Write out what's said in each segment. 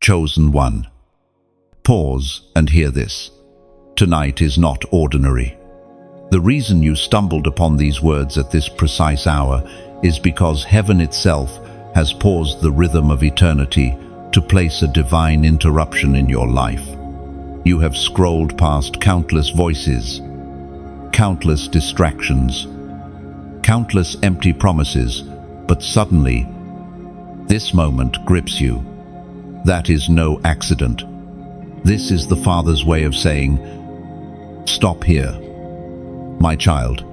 Chosen one. Pause and hear this. Tonight is not ordinary. The reason you stumbled upon these words at this precise hour is because heaven itself has paused the rhythm of eternity to place a divine interruption in your life. You have scrolled past countless voices, countless distractions, countless empty promises, but suddenly, this moment grips you. That is no accident. This is the Father's way of saying, "Stop here. My child,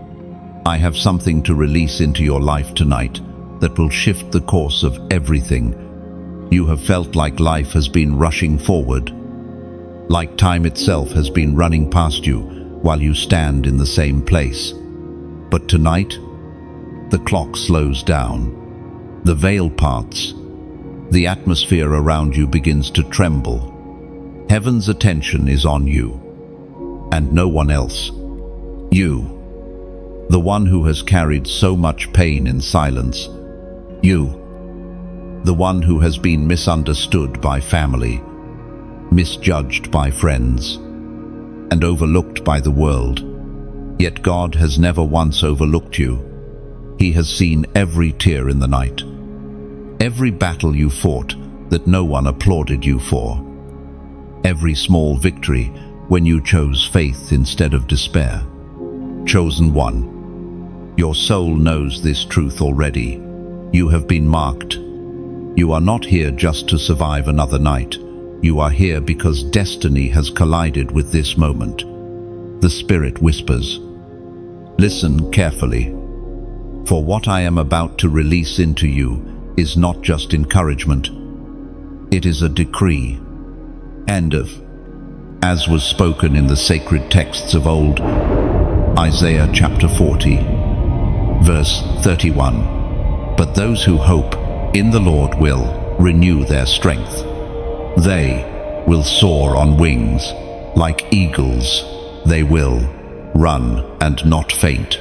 I have something to release into your life tonight that will shift the course of everything. You have felt like life has been rushing forward, like time itself has been running past you while you stand in the same place. But tonight, the clock slows down. The veil parts. The atmosphere around you begins to tremble. Heaven's attention is on you, and no one else. You, the one who has carried so much pain in silence. You, the one who has been misunderstood by family, misjudged by friends, and overlooked by the world. Yet God has never once overlooked you. He has seen every tear in the night, every battle you fought that no one applauded you for, every small victory when you chose faith instead of despair. Chosen one, your soul knows this truth already. You have been marked. You are not here just to survive another night. You are here because destiny has collided with this moment. The Spirit whispers, "Listen carefully, for what I am about to release into you is not just encouragement. It is a decree. As was spoken in the sacred texts of old, Isaiah chapter 40, verse 31. But those who hope in the Lord will renew their strength. They will soar on wings like eagles. They will run and not faint."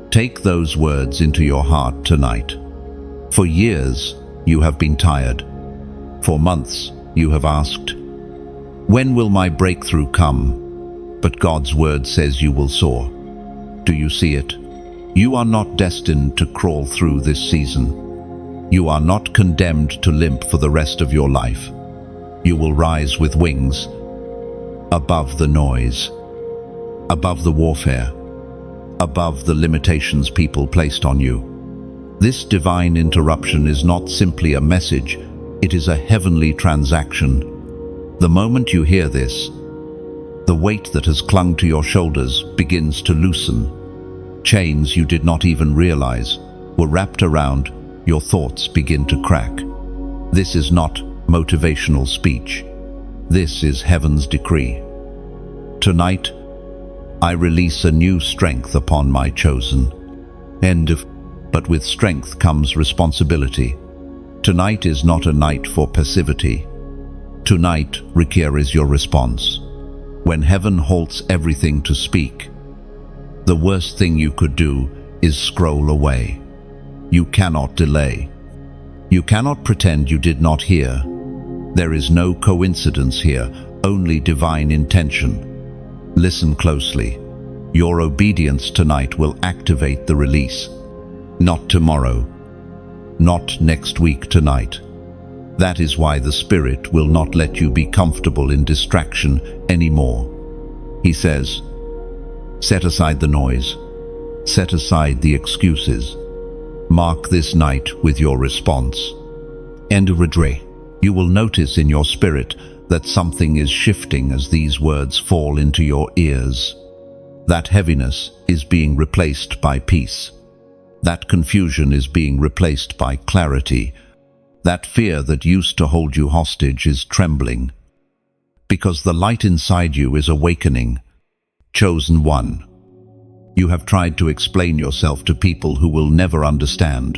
Take those words into your heart tonight. For years, you have been tired. For months, you have asked, "When will my breakthrough come?" But God's word says you will soar. Do you see it? You are not destined to crawl through this season. You are not condemned to limp for the rest of your life. You will rise with wings, above the noise, above the warfare, above the limitations people placed on you. This divine interruption is not simply a message, it is a heavenly transaction. The moment you hear this, the weight that has clung to your shoulders begins to loosen. Chains you did not even realize were wrapped around your thoughts begin to crack. This is not motivational speech. This is heaven's decree. Tonight, I release a new strength upon my chosen. But with strength comes responsibility. Tonight is not a night for passivity. Tonight requires your response. When heaven halts everything to speak, the worst thing you could do is scroll away. You cannot delay. You cannot pretend you did not hear. There is no coincidence here, only divine intention. Listen closely. Your obedience tonight will activate the release. Not tomorrow. Not next week tonight. That is why the Spirit will not let you be comfortable in distraction anymore. He says, set aside the noise. Set aside the excuses. Mark this night with your response. You will notice in your spirit that something is shifting as these words fall into your ears. That heaviness is being replaced by peace. That confusion is being replaced by clarity. That fear that used to hold you hostage is trembling. Because the light inside you is awakening. Chosen one. You have tried to explain yourself to people who will never understand.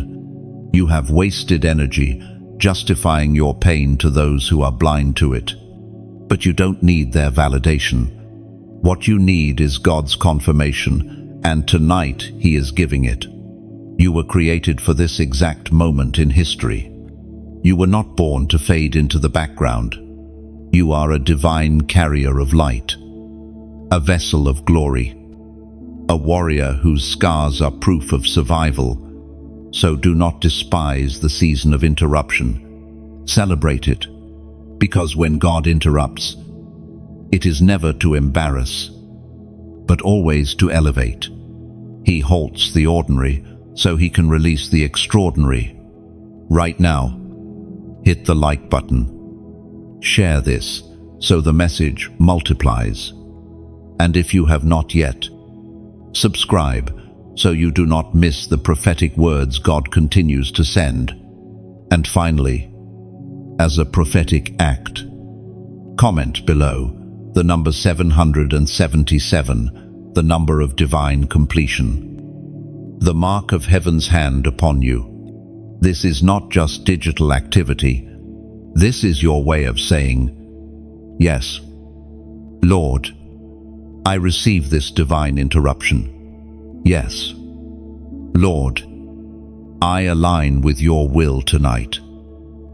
You have wasted energy justifying your pain to those who are blind to it. But you don't need their validation. What you need is God's confirmation, and tonight He is giving it. You were created for this exact moment in history. You were not born to fade into the background. You are a divine carrier of light, a vessel of glory, a warrior whose scars are proof of survival. So do not despise the season of interruption. Celebrate it, because when God interrupts, it is never to embarrass, but always to elevate. He halts the ordinary so he can release the extraordinary. Right now, hit the like button. Share this so the message multiplies. And if you have not yet, subscribe so you do not miss the prophetic words God continues to send. And finally, as a prophetic act, comment below the number 777, the number of divine completion, the mark of heaven's hand upon you. This is not just digital activity. This is your way of saying, yes, Lord, I receive this divine interruption. Yes, Lord, I align with your will tonight.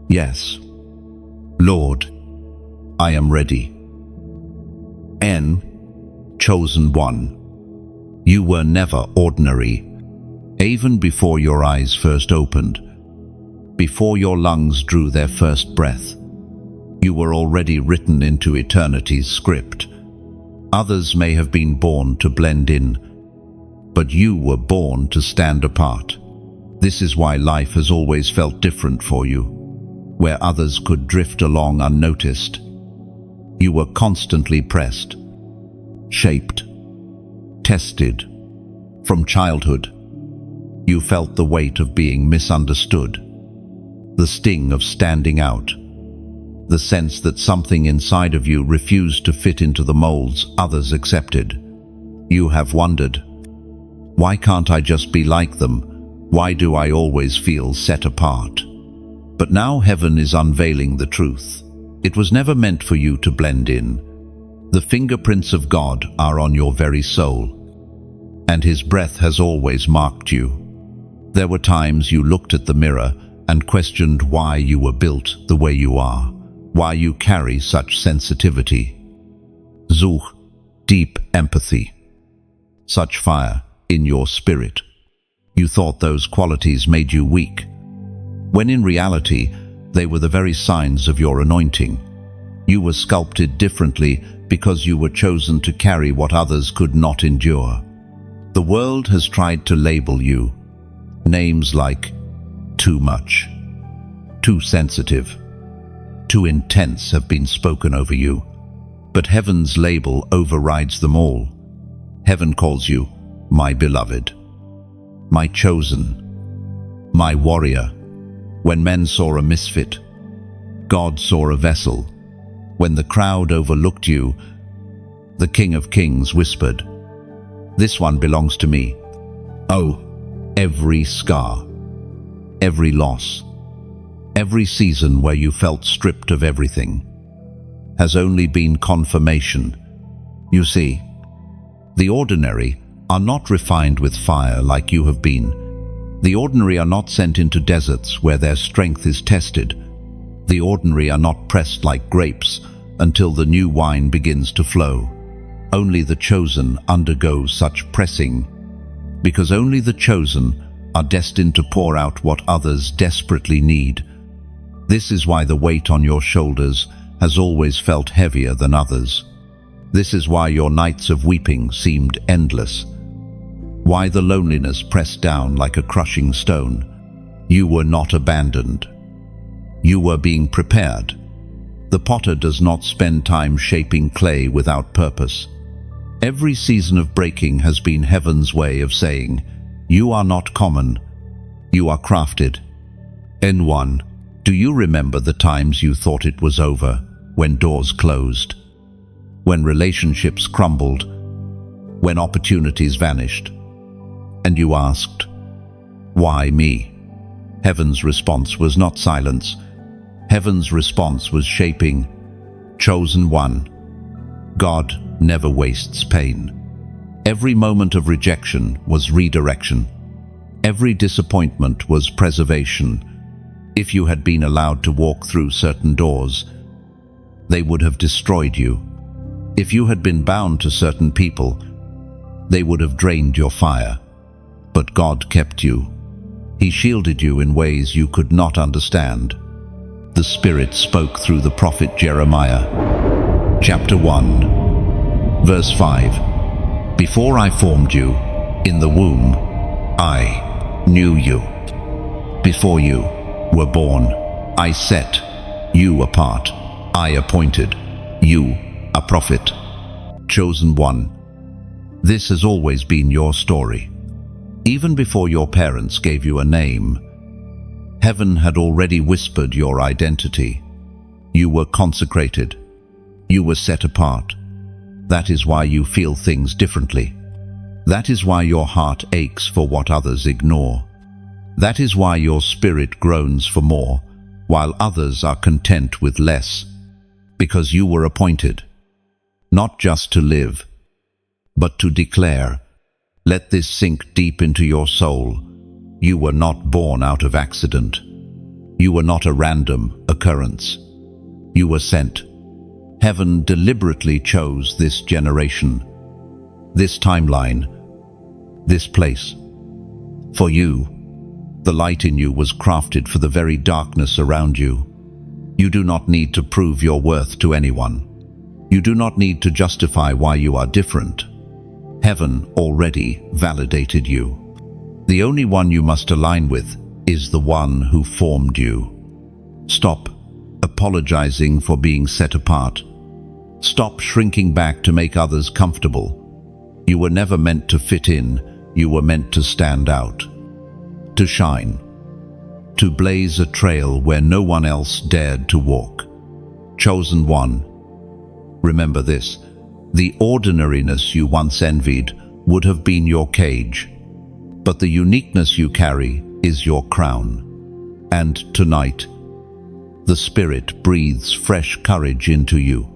Yes, Lord, I am ready. N. Chosen one. You were never ordinary, even before your eyes first opened, before your lungs drew their first breath. You were already written into eternity's script. Others may have been born to blend in, but you were born to stand apart. This is why life has always felt different for you. Where others could drift along unnoticed, you were constantly pressed, shaped, tested. From childhood, you felt the weight of being misunderstood, the sting of standing out, the sense that something inside of you refused to fit into the molds others accepted. You have wondered, why can't I just be like them? Why do I always feel set apart? But now heaven is unveiling the truth. It was never meant for you to blend in. The fingerprints of God are on your very soul, and His breath has always marked you. There were times you looked at the mirror and questioned why you were built the way you are, why you carry such sensitivity. Zuch, deep empathy, such fire in your spirit. You thought those qualities made you weak, when in reality, they were the very signs of your anointing. You were sculpted differently because you were chosen to carry what others could not endure. The world has tried to label you. Names like too much, too sensitive, too intense have been spoken over you. But heaven's label overrides them all. Heaven calls you my beloved, my chosen, my warrior. When men saw a misfit, God saw a vessel. When the crowd overlooked you, the King of Kings whispered, "This one belongs to me." Oh, every scar, every loss, every season where you felt stripped of everything has only been confirmation. You see, the ordinary are not refined with fire like you have been. The ordinary are not sent into deserts where their strength is tested. The ordinary are not pressed like grapes until the new wine begins to flow. Only the chosen undergo such pressing, because only the chosen are destined to pour out what others desperately need. This is why the weight on your shoulders has always felt heavier than others. This is why your nights of weeping seemed endless. Why the loneliness pressed down like a crushing stone. You were not abandoned. You were being prepared. The potter does not spend time shaping clay without purpose. Every season of breaking has been heaven's way of saying, you are not common, you are crafted. N1, do you remember the times you thought it was over, when doors closed, when relationships crumbled, when opportunities vanished? And you asked, why me? Heaven's response was not silence. Heaven's response was shaping. Chosen one. God never wastes pain. Every moment of rejection was redirection. Every disappointment was preservation. If you had been allowed to walk through certain doors, they would have destroyed you. If you had been bound to certain people, they would have drained your fire. But God kept you. He shielded you in ways you could not understand. The Spirit spoke through the prophet Jeremiah. Chapter 1, verse 5. Before I formed you in the womb, I knew you. Before you were born, I set you apart. I appointed you a prophet, chosen one. This has always been your story. Even before your parents gave you a name, heaven had already whispered your identity. You were consecrated. You were set apart. That is why you feel things differently. That is why your heart aches for what others ignore. That is why your spirit groans for more, while others are content with less. Because you were appointed, not just to live, but to declare. Let this sink deep into your soul. You were not born out of accident. You were not a random occurrence. You were sent. Heaven deliberately chose this generation, this timeline, this place. For you, the light in you was crafted for the very darkness around you. You do not need to prove your worth to anyone. You do not need to justify why you are different. Heaven already validated you. The only one you must align with is the one who formed you. Stop apologizing for being set apart. Stop shrinking back to make others comfortable. You were never meant to fit in. You were meant to stand out, to shine, to blaze a trail where no one else dared to walk. Chosen one. Remember this. The ordinariness you once envied would have been your cage, but the uniqueness you carry is your crown. And tonight, the Spirit breathes fresh courage into you.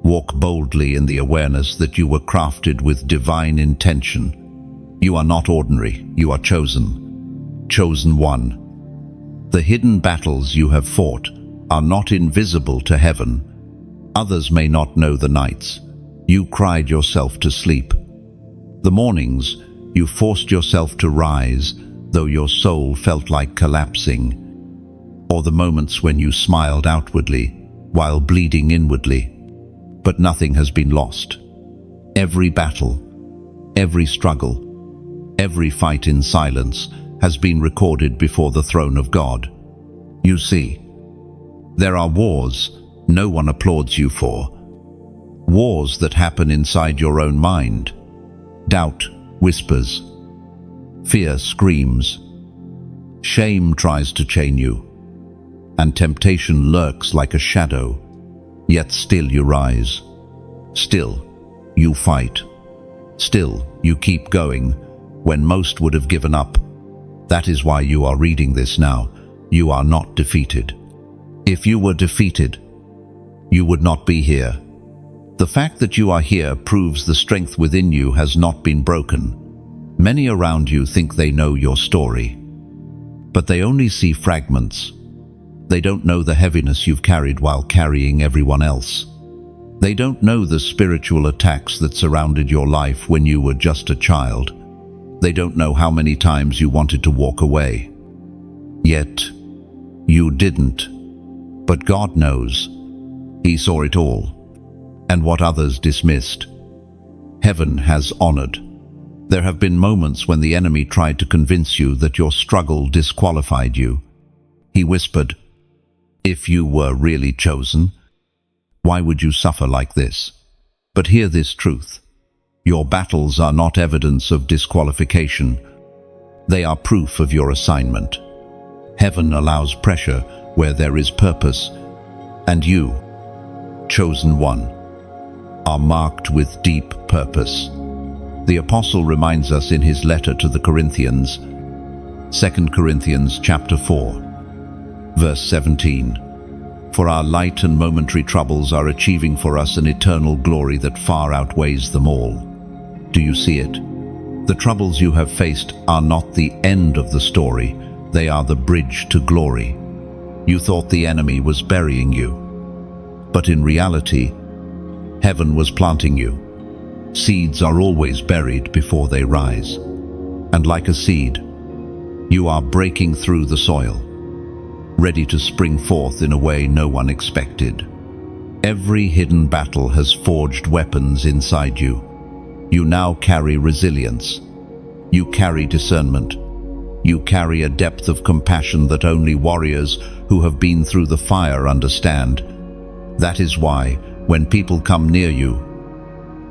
Walk boldly in the awareness that you were crafted with divine intention. You are not ordinary, you are chosen. Chosen one. The hidden battles you have fought are not invisible to heaven. Others may not know the nights you cried yourself to sleep. The mornings you forced yourself to rise, though your soul felt like collapsing. Or the moments when you smiled outwardly while bleeding inwardly. But nothing has been lost. Every battle, every struggle, every fight in silence has been recorded before the throne of God. You see, there are wars no one applauds you for. Wars that happen inside your own mind. Doubt whispers. Fear screams. Shame tries to chain you. And temptation lurks like a shadow. Yet still you rise. Still you fight. Still you keep going when most would have given up. That is why you are reading this now. You are not defeated. If you were defeated, you would not be here. The fact that you are here proves the strength within you has not been broken. Many around you think they know your story, but they only see fragments. They don't know the heaviness you've carried while carrying everyone else. They don't know the spiritual attacks that surrounded your life when you were just a child. They don't know how many times you wanted to walk away. Yet, you didn't. But God knows. He saw it all. And what others dismissed, heaven has honored. There have been moments when the enemy tried to convince you that your struggle disqualified you. He whispered, if you were really chosen, why would you suffer like this? But hear this truth. Your battles are not evidence of disqualification. They are proof of your assignment. Heaven allows pressure where there is purpose, and you, chosen one, are marked with deep purpose. The apostle reminds us in his letter to the Corinthians, 2 Corinthians chapter 4, verse 17. For our light and momentary troubles are achieving for us an eternal glory that far outweighs them all. Do you see it? The troubles you have faced are not the end of the story. They are the bridge to glory. You thought the enemy was burying you. But in reality, heaven was planting you. Seeds are always buried before they rise. And like a seed, you are breaking through the soil, ready to spring forth in a way no one expected. Every hidden battle has forged weapons inside you. You now carry resilience. You carry discernment. You carry a depth of compassion that only warriors who have been through the fire understand. That is why, when people come near you,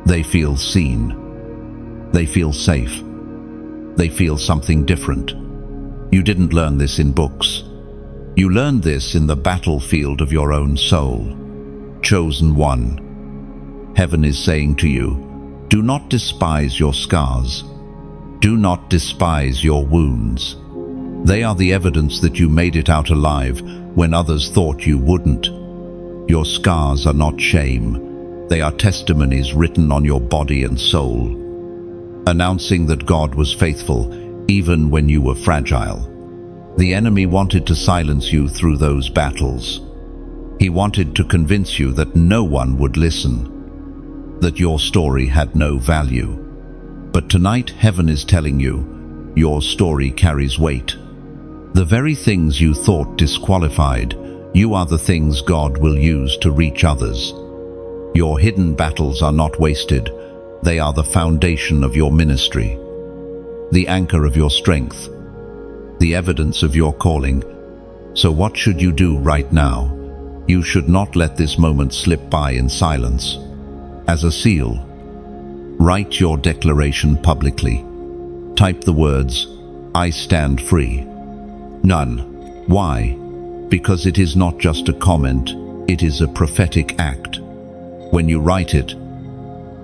they feel seen. They feel safe. They feel something different. You didn't learn this in books. You learned this in the battlefield of your own soul. Chosen one. Heaven is saying to you, do not despise your scars. Do not despise your wounds. They are the evidence that you made it out alive when others thought you wouldn't. Your scars are not shame. They are testimonies written on your body and soul, announcing that God was faithful even when you were fragile. The enemy wanted to silence you through those battles. He wanted to convince you that no one would listen, that your story had no value. But tonight, heaven is telling you, your story carries weight. The very things you thought disqualified, you are the things God will use to reach others. Your hidden battles are not wasted. They are the foundation of your ministry, the anchor of your strength, the evidence of your calling. So what should you do right now? You should not let this moment slip by in silence. As a seal, write your declaration publicly. Type the words, I stand free. None. Why? Because it is not just a comment, it is a prophetic act. When you write it,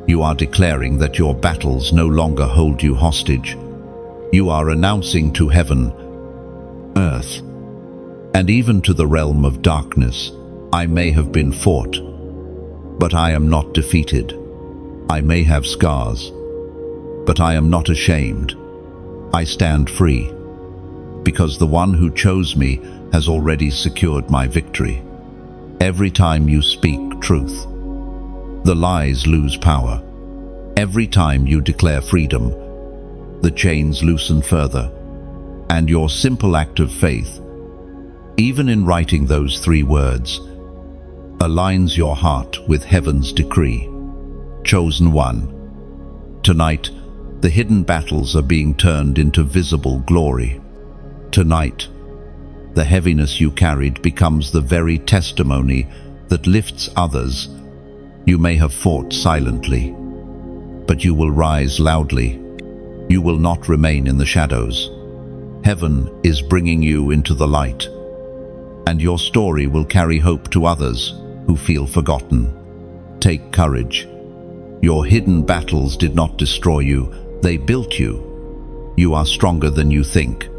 you are declaring that your battles no longer hold you hostage. You are announcing to heaven, earth, and even to the realm of darkness, I may have been fought, but I am not defeated. I may have scars, but I am not ashamed. I stand free, because the one who chose me has already secured my victory. Every time you speak truth, the lies lose power. Every time you declare freedom, the chains loosen further. And your simple act of faith, even in writing those 3 words, aligns your heart with heaven's decree. Chosen one. Tonight, the hidden battles are being turned into visible glory. Tonight, the heaviness you carried becomes the very testimony that lifts others. You may have fought silently, but you will rise loudly. You will not remain in the shadows. Heaven is bringing you into the light, and your story will carry hope to others who feel forgotten. Take courage. Your hidden battles did not destroy you, they built you. You are stronger than you think,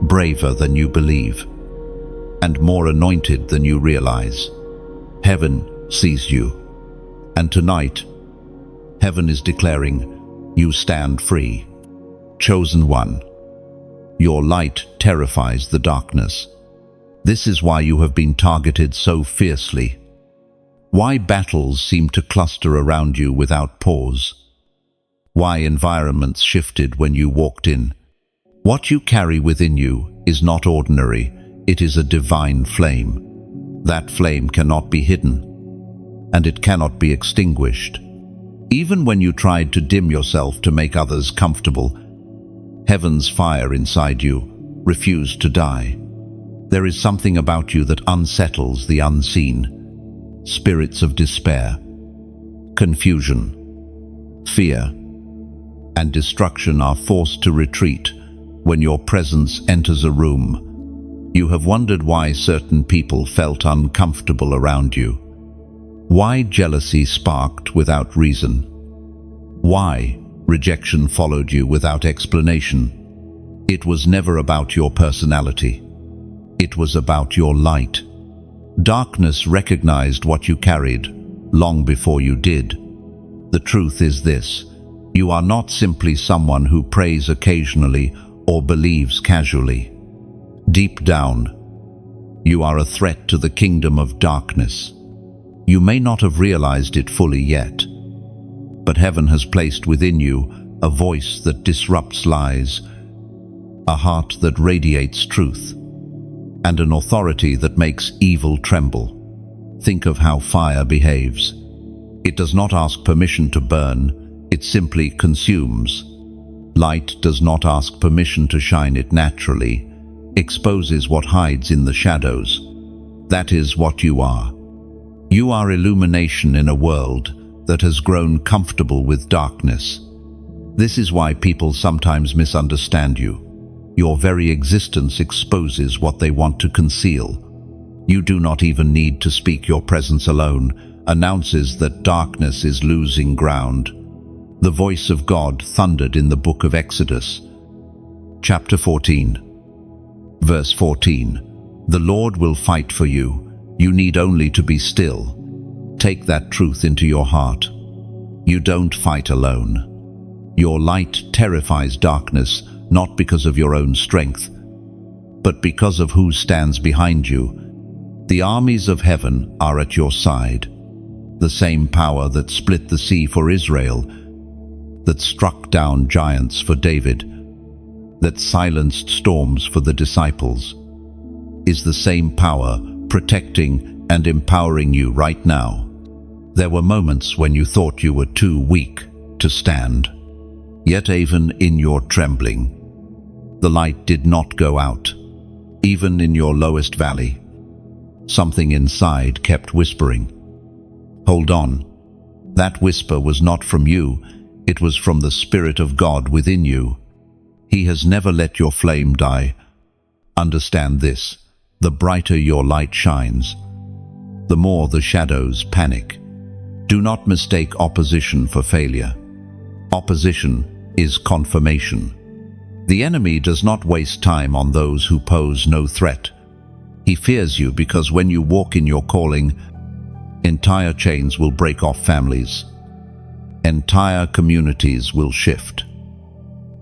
braver than you believe, and more anointed than you realize. Heaven sees you, and tonight, heaven is declaring, you stand free. Chosen one. Your light terrifies the darkness. This is why you have been targeted so fiercely. Why battles seem to cluster around you without pause. Why environments shifted when you walked in. What you carry within you is not ordinary, it is a divine flame. That flame cannot be hidden, and it cannot be extinguished. Even when you tried to dim yourself to make others comfortable, heaven's fire inside you refused to die. There is something about you that unsettles the unseen. Spirits of despair, confusion, fear, and destruction are forced to retreat when your presence enters a room. You have wondered why certain people felt uncomfortable around you. Why jealousy sparked without reason. Why rejection followed you without explanation. It was never about your personality. It was about your light. Darkness recognized what you carried long before you did. The truth is this: you are not simply someone who prays occasionally or believes casually. Deep down, You are a threat to the kingdom of darkness. You may not have realized it fully yet, but heaven has placed within you a voice that disrupts lies, a heart that radiates truth, and an authority that makes evil tremble. Think of how fire behaves. It does not ask permission to burn, it simply consumes. Light does not ask permission to shine, it naturally exposes what hides in the shadows. That is what you are. You are illumination in a world that has grown comfortable with darkness. This is why people sometimes misunderstand you. Your very existence exposes what they want to conceal. You do not even need to speak. Your presence alone announces that darkness is losing ground. The voice of God thundered in the book of Exodus, chapter 14, verse 14. The Lord will fight for you. You need only to be still. Take that truth into your heart. You don't fight alone. Your light terrifies darkness, not because of your own strength, but because of who stands behind you. The armies of heaven are at your side. The same power that split the sea for Israel, that struck down giants for David, that silenced storms for the disciples, is the same power protecting and empowering you right now. There were moments when you thought you were too weak to stand. Yet even in your trembling, the light did not go out. Even in your lowest valley, something inside kept whispering, "Hold on." That whisper was not from you, it was from the Spirit of God within you. He has never let your flame die. Understand this: the brighter your light shines, the more the shadows panic. Do not mistake opposition for failure. Opposition is confirmation. The enemy does not waste time on those who pose no threat. He fears you because when you walk in your calling, entire chains will break off families. Entire communities will shift.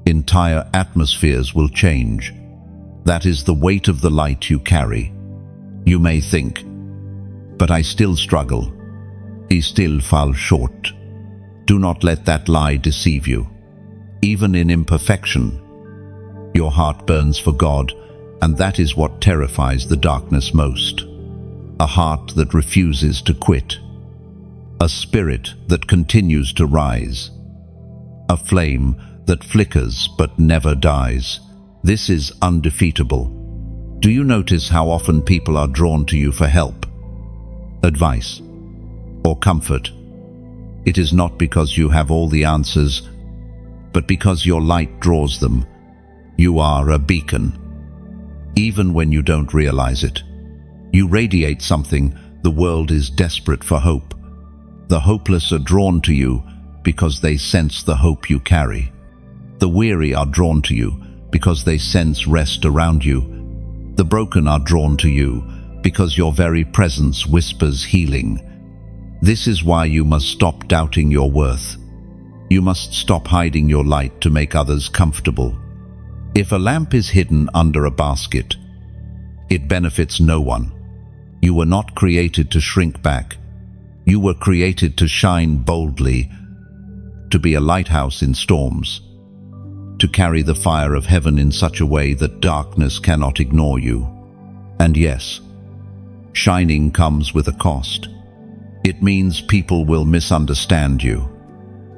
Entire atmospheres will change. That is the weight of the light you carry. You may think, "But I still struggle. I still fall short." Do not let that lie deceive you. Even in imperfection, your heart burns for God, and that is what terrifies the darkness most. A heart that refuses to quit. A spirit that continues to rise. A flame that flickers but never dies. This is undefeatable. Do you notice how often people are drawn to you for help, advice, or comfort? It is not because you have all the answers, but because your light draws them. You are a beacon. Even when you don't realize it, you radiate something. The world is desperate for hope. The hopeless are drawn to you because they sense the hope you carry. The weary are drawn to you because they sense rest around you. The broken are drawn to you because your very presence whispers healing. This is why you must stop doubting your worth. You must stop hiding your light to make others comfortable. If a lamp is hidden under a basket, it benefits no one. You were not created to shrink back. You were created to shine boldly, to be a lighthouse in storms, to carry the fire of heaven in such a way that darkness cannot ignore you. And yes, shining comes with a cost. It means people will misunderstand you.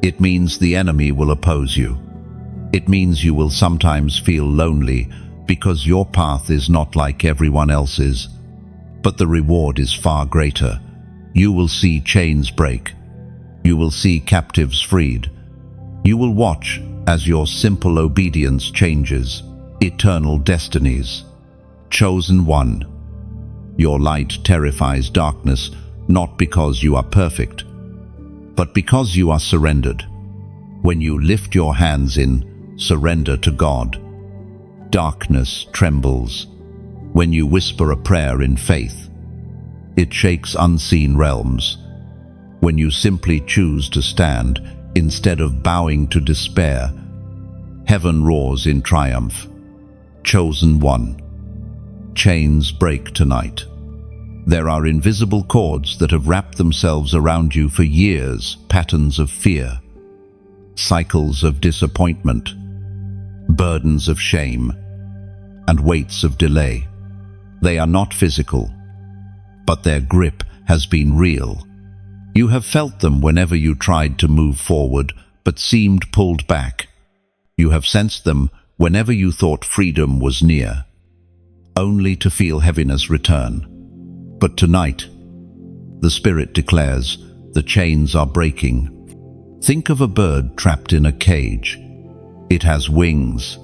It means the enemy will oppose you. It means you will sometimes feel lonely because your path is not like everyone else's. But the reward is far greater. You will see chains break. You will see captives freed. You will watch as your simple obedience changes eternal destinies. Chosen one. Your light terrifies darkness, not because you are perfect, but because you are surrendered. When you lift your hands in surrender to God, darkness trembles. When you whisper a prayer in faith, it shakes unseen realms. When you simply choose to stand instead of bowing to despair, heaven roars in triumph. Chosen one. chains break tonight. There are invisible cords that have wrapped themselves around you for years, patterns of fear, cycles of disappointment, burdens of shame, and weights of delay. They are not physical, but their grip has been real. You have felt them whenever you tried to move forward but seemed pulled back. You have sensed them whenever you thought freedom was near, only to feel heaviness return. But tonight, the Spirit declares, the chains are breaking. Think of a bird trapped in a cage. It has wings.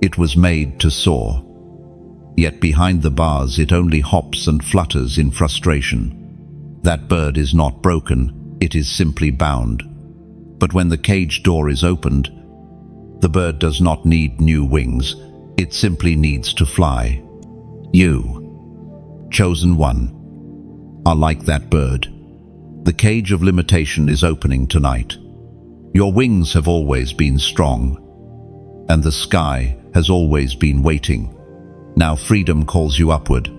It was made to soar. Yet behind the bars it only hops and flutters in frustration. That bird is not broken, it is simply bound. But when the cage door is opened, the bird does not need new wings, it simply needs to fly. You, chosen one, are like that bird. The cage of limitation is opening tonight. Your wings have always been strong, and the sky has always been waiting. Now freedom calls you upward.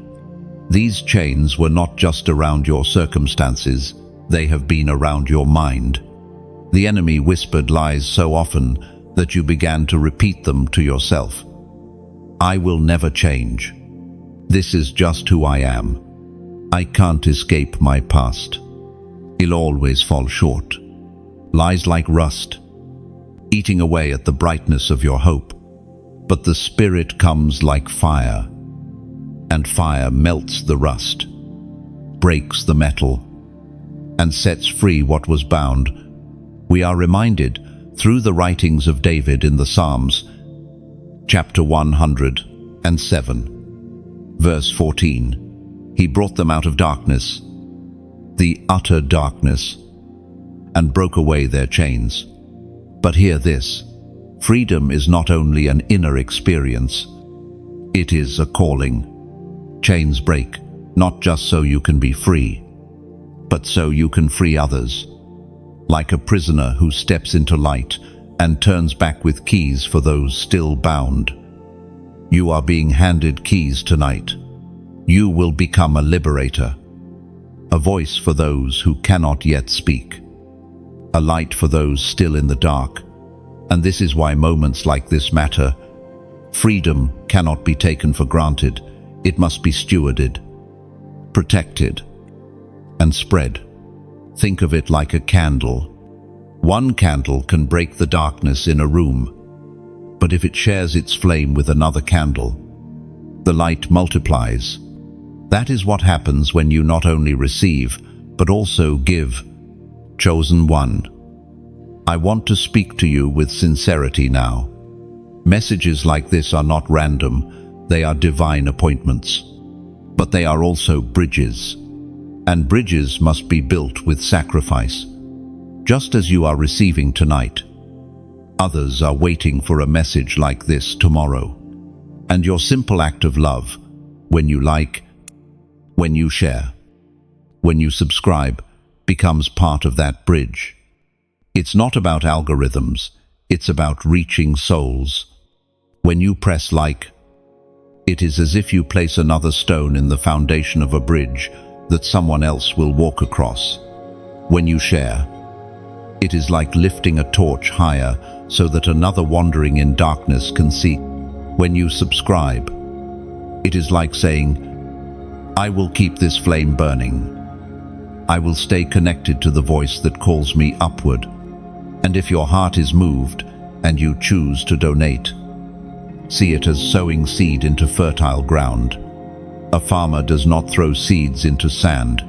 These chains were not just around your circumstances, they have been around your mind. The enemy whispered lies so often that you began to repeat them to yourself. I will never change. This is just who I am. I can't escape my past. I'll always fall short. Lies like rust, eating away at the brightness of your hope. But the Spirit comes like fire, and fire melts the rust, breaks the metal, and sets free what was bound. We are reminded through the writings of David in the Psalms, chapter 107, verse 14. He brought them out of darkness, the utter darkness, and broke away their chains. But hear this. Freedom is not only an inner experience, it is a calling. Chains break, not just so you can be free, but so you can free others. Like a prisoner who steps into light and turns back with keys for those still bound. You are being handed keys tonight. You will become a liberator, a voice for those who cannot yet speak, a light for those still in the dark. And this is why moments like this matter. Freedom cannot be taken for granted. It must be stewarded, protected, and spread. Think of it like a candle. One candle can break the darkness in a room, but if it shares its flame with another candle, the light multiplies. That is what happens when you not only receive, but also give. Chosen one, I want to speak to you with sincerity now. Messages like this are not random, they are divine appointments. But they are also bridges, and bridges must be built with sacrifice. Just as you are receiving tonight, others are waiting for a message like this tomorrow. And your simple act of love, when you like, when you share, when you subscribe, becomes part of that bridge. It's not about algorithms, it's about reaching souls. When you press like, it is as if you place another stone in the foundation of a bridge that someone else will walk across. When you share, it is like lifting a torch higher so that another wandering in darkness can see. When you subscribe, it is like saying, I will keep this flame burning. I will stay connected to the voice that calls me upward. And if your heart is moved and you choose to donate, see it as sowing seed into fertile ground. A farmer does not throw seeds into sand.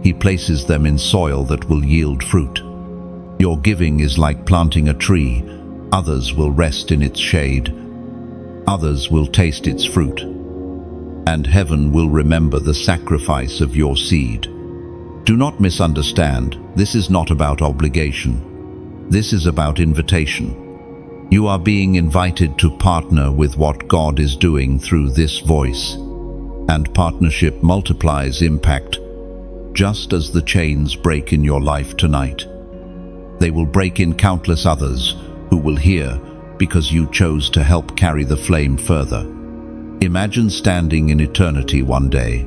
He places them in soil that will yield fruit. Your giving is like planting a tree. Others will rest in its shade. Others will taste its fruit. And heaven will remember the sacrifice of your seed. Do not misunderstand. This is not about obligation. This is about invitation. You are being invited to partner with what God is doing through this voice. And partnership multiplies impact, just as the chains break in your life tonight. They will break in countless others who will hear because you chose to help carry the flame further. Imagine standing in eternity one day,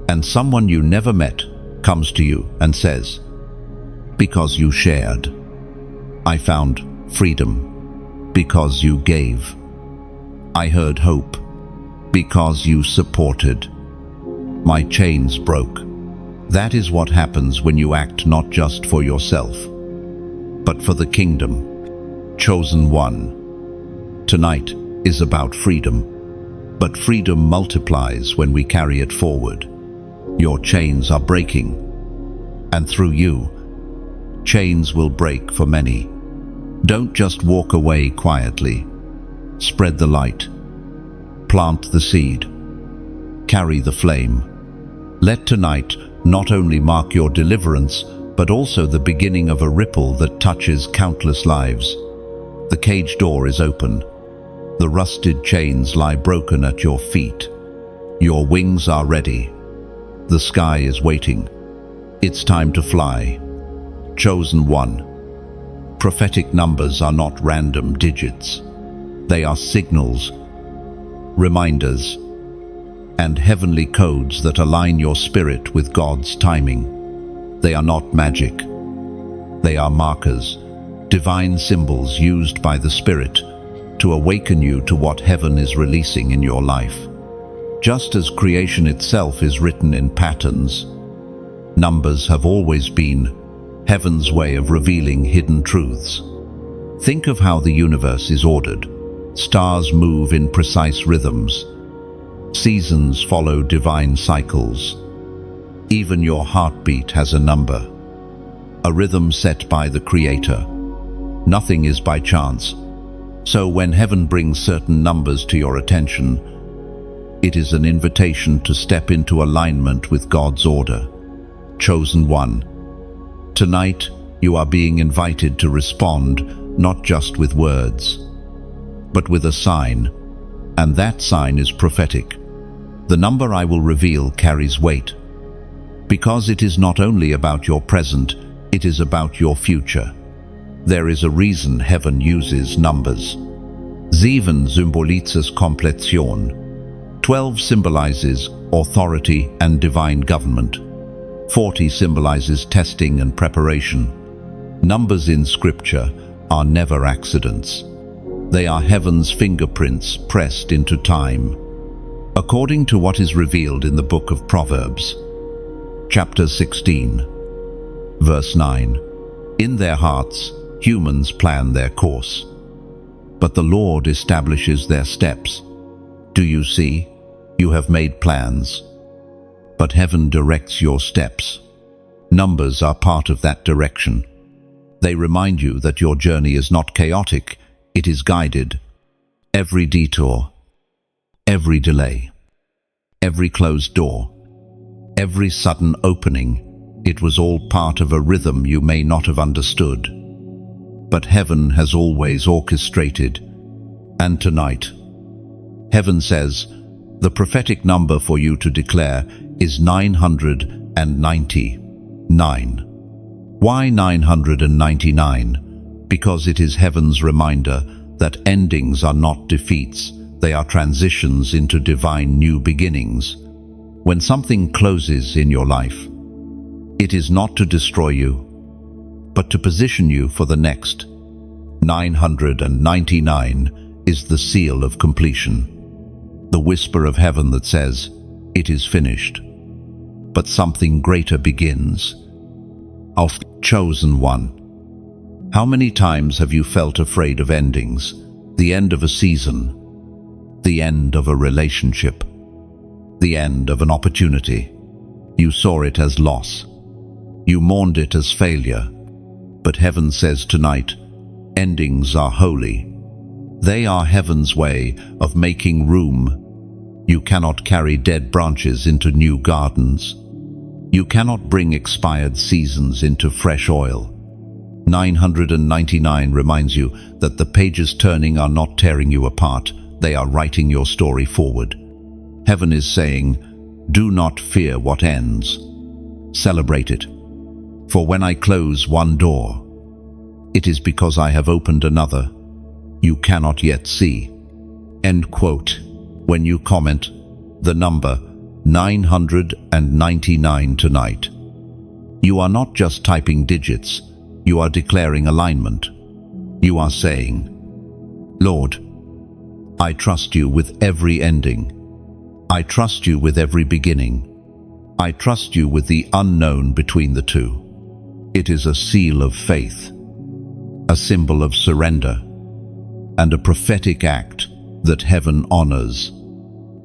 and someone you never met comes to you and says, "Because you shared, I found freedom. Because you gave, I heard hope. Because you supported, my chains broke." That is what happens when you act not just for yourself, but for the kingdom. Chosen one. Tonight is about freedom, but freedom multiplies when we carry it forward. Your chains are breaking, and through you, chains will break for many. Don't just walk away quietly. Spread the light. Plant the seed. Carry the flame. Let tonight not only mark your deliverance, but also the beginning of a ripple that touches countless lives. The cage door is open. The rusted chains lie broken at your feet. Your wings are ready. The sky is waiting. It's time to fly. Chosen one. Prophetic numbers are not random digits. They are signals, reminders, and heavenly codes that align your spirit with God's timing. They are not magic. They are markers, divine symbols used by the Spirit to awaken you to what heaven is releasing in your life. Just as creation itself is written in patterns, numbers have always been heaven's way of revealing hidden truths. Think of how the universe is ordered. Stars move in precise rhythms. Seasons follow divine cycles. Even your heartbeat has a number, a rhythm set by the Creator. Nothing is by chance. So when heaven brings certain numbers to your attention, it is an invitation to step into alignment with God's order. Chosen one. Tonight, you are being invited to respond not just with words, but with a sign, and that sign is prophetic. The number I will reveal carries weight, because it is not only about your present, it is about your future. There is a reason heaven uses numbers. 7 symbolizes Kompletion. 12 symbolizes authority and divine government. 40 symbolizes testing and preparation. Numbers in Scripture are never accidents. They are heaven's fingerprints pressed into time. According to what is revealed in the book of Proverbs, chapter 16, verse 9, "In their hearts, humans plan their course, but the Lord establishes their steps." Do you see? You have made plans, but heaven directs your steps. Numbers are part of that direction. They remind you that your journey is not chaotic, it is guided. Every detour, every delay, every closed door, every sudden opening, it was all part of a rhythm you may not have understood. But heaven has always orchestrated. And tonight, heaven says, the prophetic number for you to declare is 999. Why 999? Because it is heaven's reminder that endings are not defeats, they are transitions into divine new beginnings. When something closes in your life, it is not to destroy you, but to position you for the next. 999 is the seal of completion, the whisper of heaven that says, "It is finished." But something greater begins. Of chosen one. How many times have you felt afraid of endings? The end of a season, the end of a relationship, the end of an opportunity. You saw it as loss. You mourned it as failure. But heaven says tonight, endings are holy. They are heaven's way of making room. You cannot carry dead branches into new gardens. You cannot bring expired seasons into fresh oil. 999 reminds you that the pages turning are not tearing you apart, they are writing your story forward. Heaven is saying, do not fear what ends. Celebrate it. For when I close one door, it is because I have opened another you cannot yet see. End quote. when you comment the number 999 tonight. You are not just typing digits, you are declaring alignment. You are saying, Lord, I trust you with every ending. I trust you with every beginning. I trust you with the unknown between the two. It is a seal of faith, a symbol of surrender, and a prophetic act that heaven honors.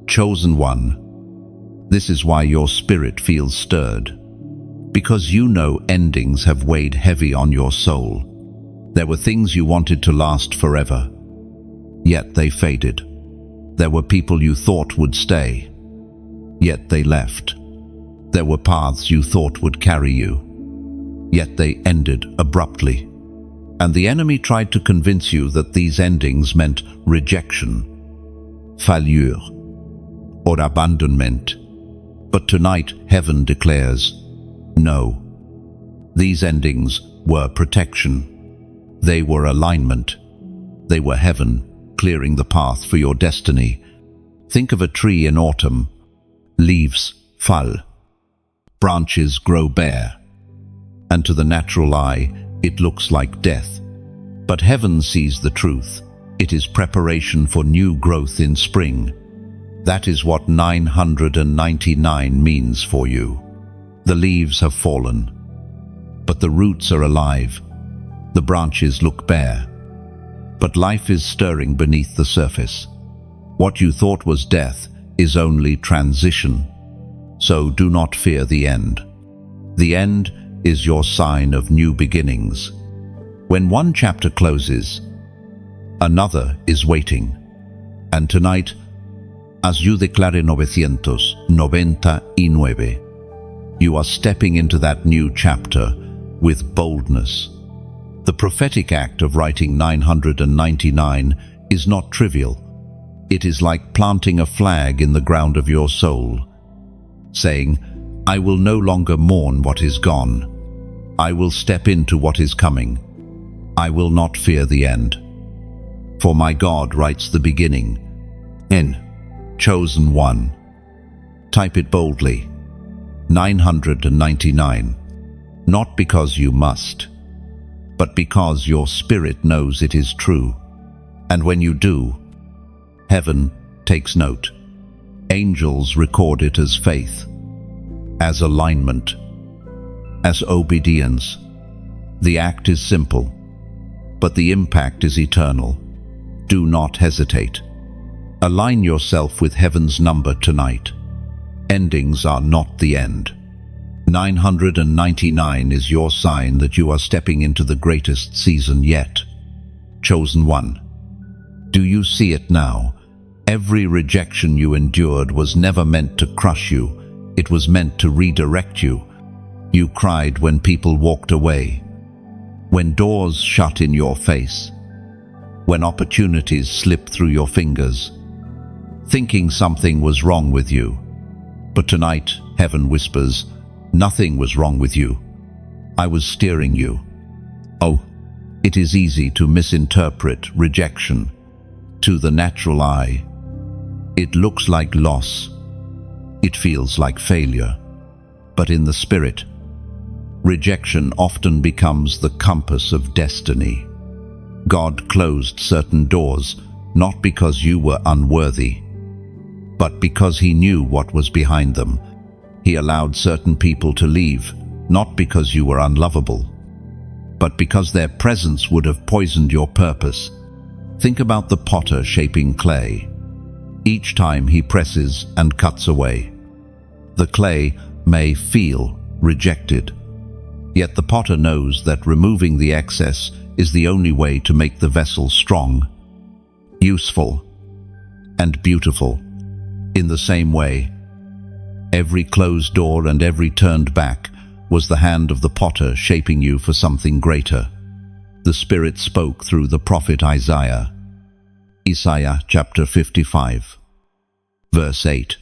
Chosen one, this is why your spirit feels stirred, because you know endings have weighed heavy on your soul. There were things you wanted to last forever, yet they faded. There were people you thought would stay, yet they left. There were paths you thought would carry you, yet they ended abruptly. And the enemy tried to convince you that these endings meant rejection, failure, or abandonment. But tonight, heaven declares, no. These endings were protection. They were alignment. They were heaven clearing the path for your destiny. Think of a tree in autumn. Leaves fall. Branches grow bare. And to the natural eye, it looks like death. But heaven sees the truth. It is preparation for new growth in spring. That is what 999 means for you. The leaves have fallen, but the roots are alive. The branches look bare, but life is stirring beneath the surface. What you thought was death is only transition. So do not fear the end. The end is your sign of new beginnings. When one chapter closes, another is waiting. And tonight, as you declare 999, you are stepping into that new chapter with boldness. The prophetic act of writing 999 is not trivial. It is like planting a flag in the ground of your soul, saying, I will no longer mourn what is gone. I will step into what is coming. I will not fear the end. For my God writes the beginning. N. Chosen one. Type it boldly. 999. Not because you must, but because your spirit knows it is true. And when you do, heaven takes note. Angels record it as faith, as alignment, as obedience. The act is simple, but the impact is eternal. Do not hesitate. Align yourself with heaven's number tonight. Endings are not the end. 999 is your sign that you are stepping into the greatest season yet. Chosen one. Do you see it now? Every rejection you endured was never meant to crush you. It was meant to redirect you. You cried when people walked away, when doors shut in your face, when opportunities slipped through your fingers, thinking something was wrong with you. But tonight, heaven whispers, nothing was wrong with you. I was steering you. Oh, it is easy to misinterpret rejection. To the natural eye, it looks like loss. It feels like failure. But in the spirit, rejection often becomes the compass of destiny. God closed certain doors, not because you were unworthy, but because He knew what was behind them. He allowed certain people to leave, not because you were unlovable, but because their presence would have poisoned your purpose. Think about the potter shaping clay. Each time he presses and cuts away, the clay may feel rejected. Yet the potter knows that removing the excess is the only way to make the vessel strong, useful, and beautiful. In the same way, every closed door and every turned back was the hand of the potter shaping you for something greater. The Spirit spoke through the prophet Isaiah. Isaiah chapter 55, verse 8.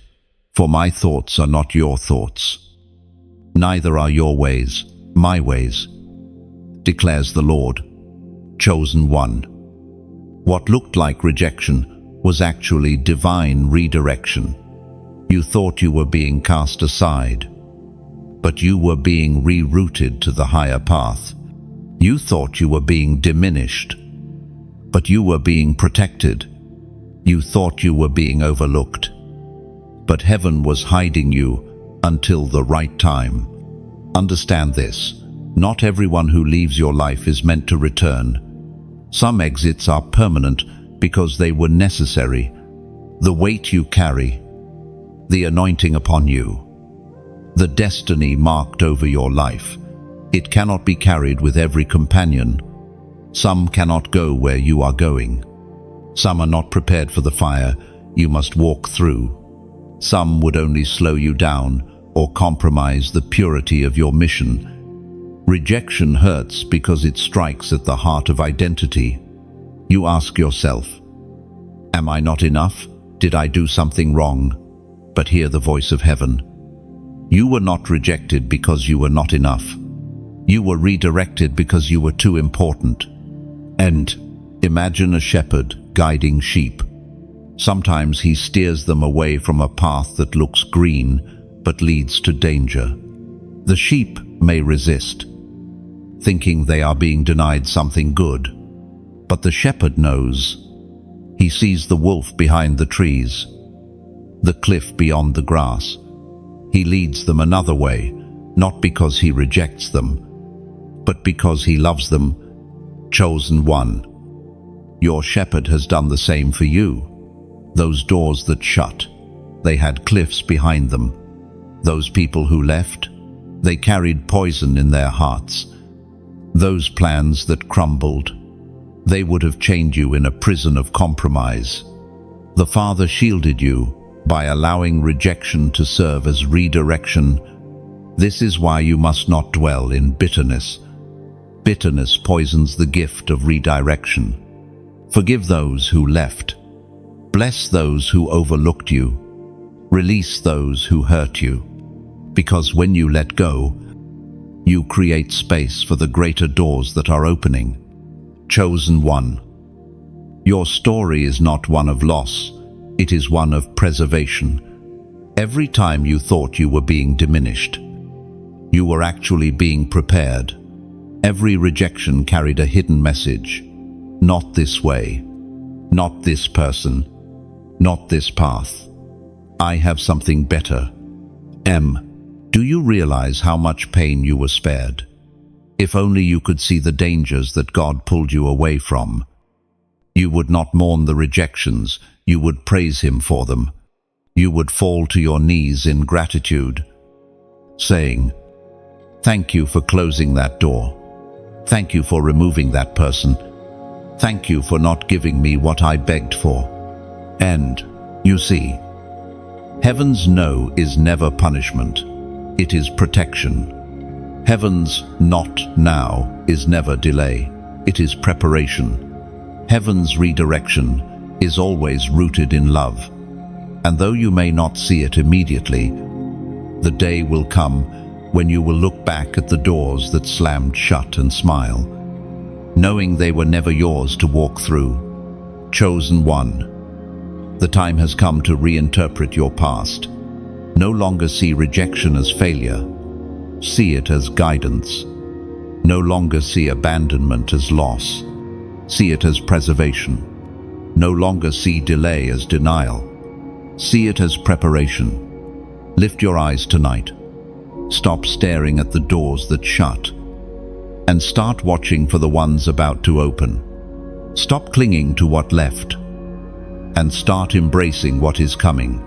For my thoughts are not your thoughts, neither are your ways my ways, declares the Lord. Chosen one. What looked like rejection was actually divine redirection. You thought you were being cast aside, but you were being rerouted to the higher path. You thought you were being diminished, but you were being protected. You thought you were being overlooked, but heaven was hiding you until the right time. Understand this: not everyone who leaves your life is meant to return. Some exits are permanent because they were necessary. The weight you carry, the anointing upon you, the destiny marked over your life, it cannot be carried with every companion. Some cannot go where you are going. Some are not prepared for the fire you must walk through. Some would only slow you down or compromise the purity of your mission. Rejection hurts because it strikes at the heart of identity. You ask yourself, am I not enough? Did I do something wrong? But hear the voice of heaven. You were not rejected because you were not enough. You were redirected because you were too important. And imagine a shepherd guiding sheep. Sometimes he steers them away from a path that looks green but leads to danger. The sheep may resist, thinking they are being denied something good. But the shepherd knows. He sees the wolf behind the trees, the cliff beyond the grass. He leads them another way, not because he rejects them, but because he loves them. Chosen one. Your shepherd has done the same for you. Those doors that shut, they had cliffs behind them. Those people who left, they carried poison in their hearts. Those plans that crumbled, they would have chained you in a prison of compromise. The Father shielded you by allowing rejection to serve as redirection. This is why you must not dwell in bitterness. Bitterness poisons the gift of redirection. Forgive those who left. Bless those who overlooked you. Release those who hurt you. Because when you let go, you create space for the greater doors that are opening. Chosen one. Your story is not one of loss, it is one of preservation. Every time you thought you were being diminished, you were actually being prepared. Every rejection carried a hidden message. Not this way, not this person, not this path. I have something better. Do you realize how much pain you were spared? If only you could see the dangers that God pulled you away from. You would not mourn the rejections, you would praise Him for them. You would fall to your knees in gratitude, saying, "Thank you for closing that door. Thank you for removing that person. Thank you for not giving me what I begged for." And, you see, heaven's no is never punishment. It is protection. Heaven's not now is never delay. It is preparation. Heaven's redirection is always rooted in love. And though you may not see it immediately, the day will come when you will look back at the doors that slammed shut and smile, knowing they were never yours to walk through. Chosen one. The time has come to reinterpret your past. No longer see rejection as failure. See it as guidance. No longer see abandonment as loss. See it as preservation. No longer see delay as denial. See it as preparation. Lift your eyes tonight. Stop staring at the doors that shut and start watching for the ones about to open. Stop clinging to what left and start embracing what is coming.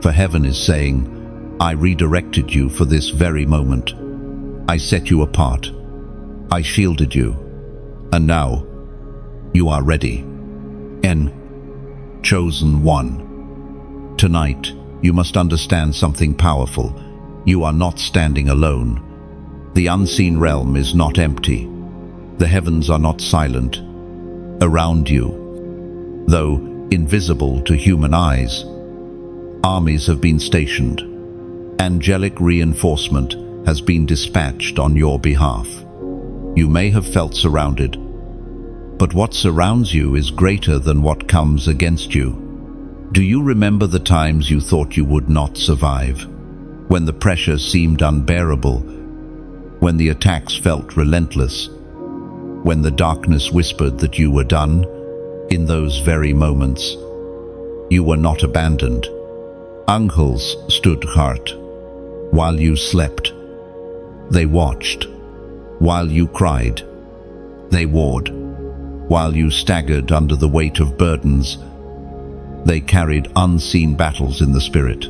For heaven is saying, I redirected you for this very moment. I set you apart. I shielded you. And now, you are ready. Chosen one. Tonight, you must understand something powerful. You are not standing alone. The unseen realm is not empty. The heavens are not silent. Around you, though invisible to human eyes, armies have been stationed. Angelic reinforcement has been dispatched on your behalf. You may have felt surrounded, But what surrounds you is greater than what comes against you. Do you remember the times you thought you would not survive? When the pressure seemed unbearable, when the attacks felt relentless, when the darkness whispered that you were done? In those very moments, you were not abandoned. Angels stood guard while you slept. They watched while you cried. They warred while you staggered under the weight of burdens. They carried unseen battles in the spirit.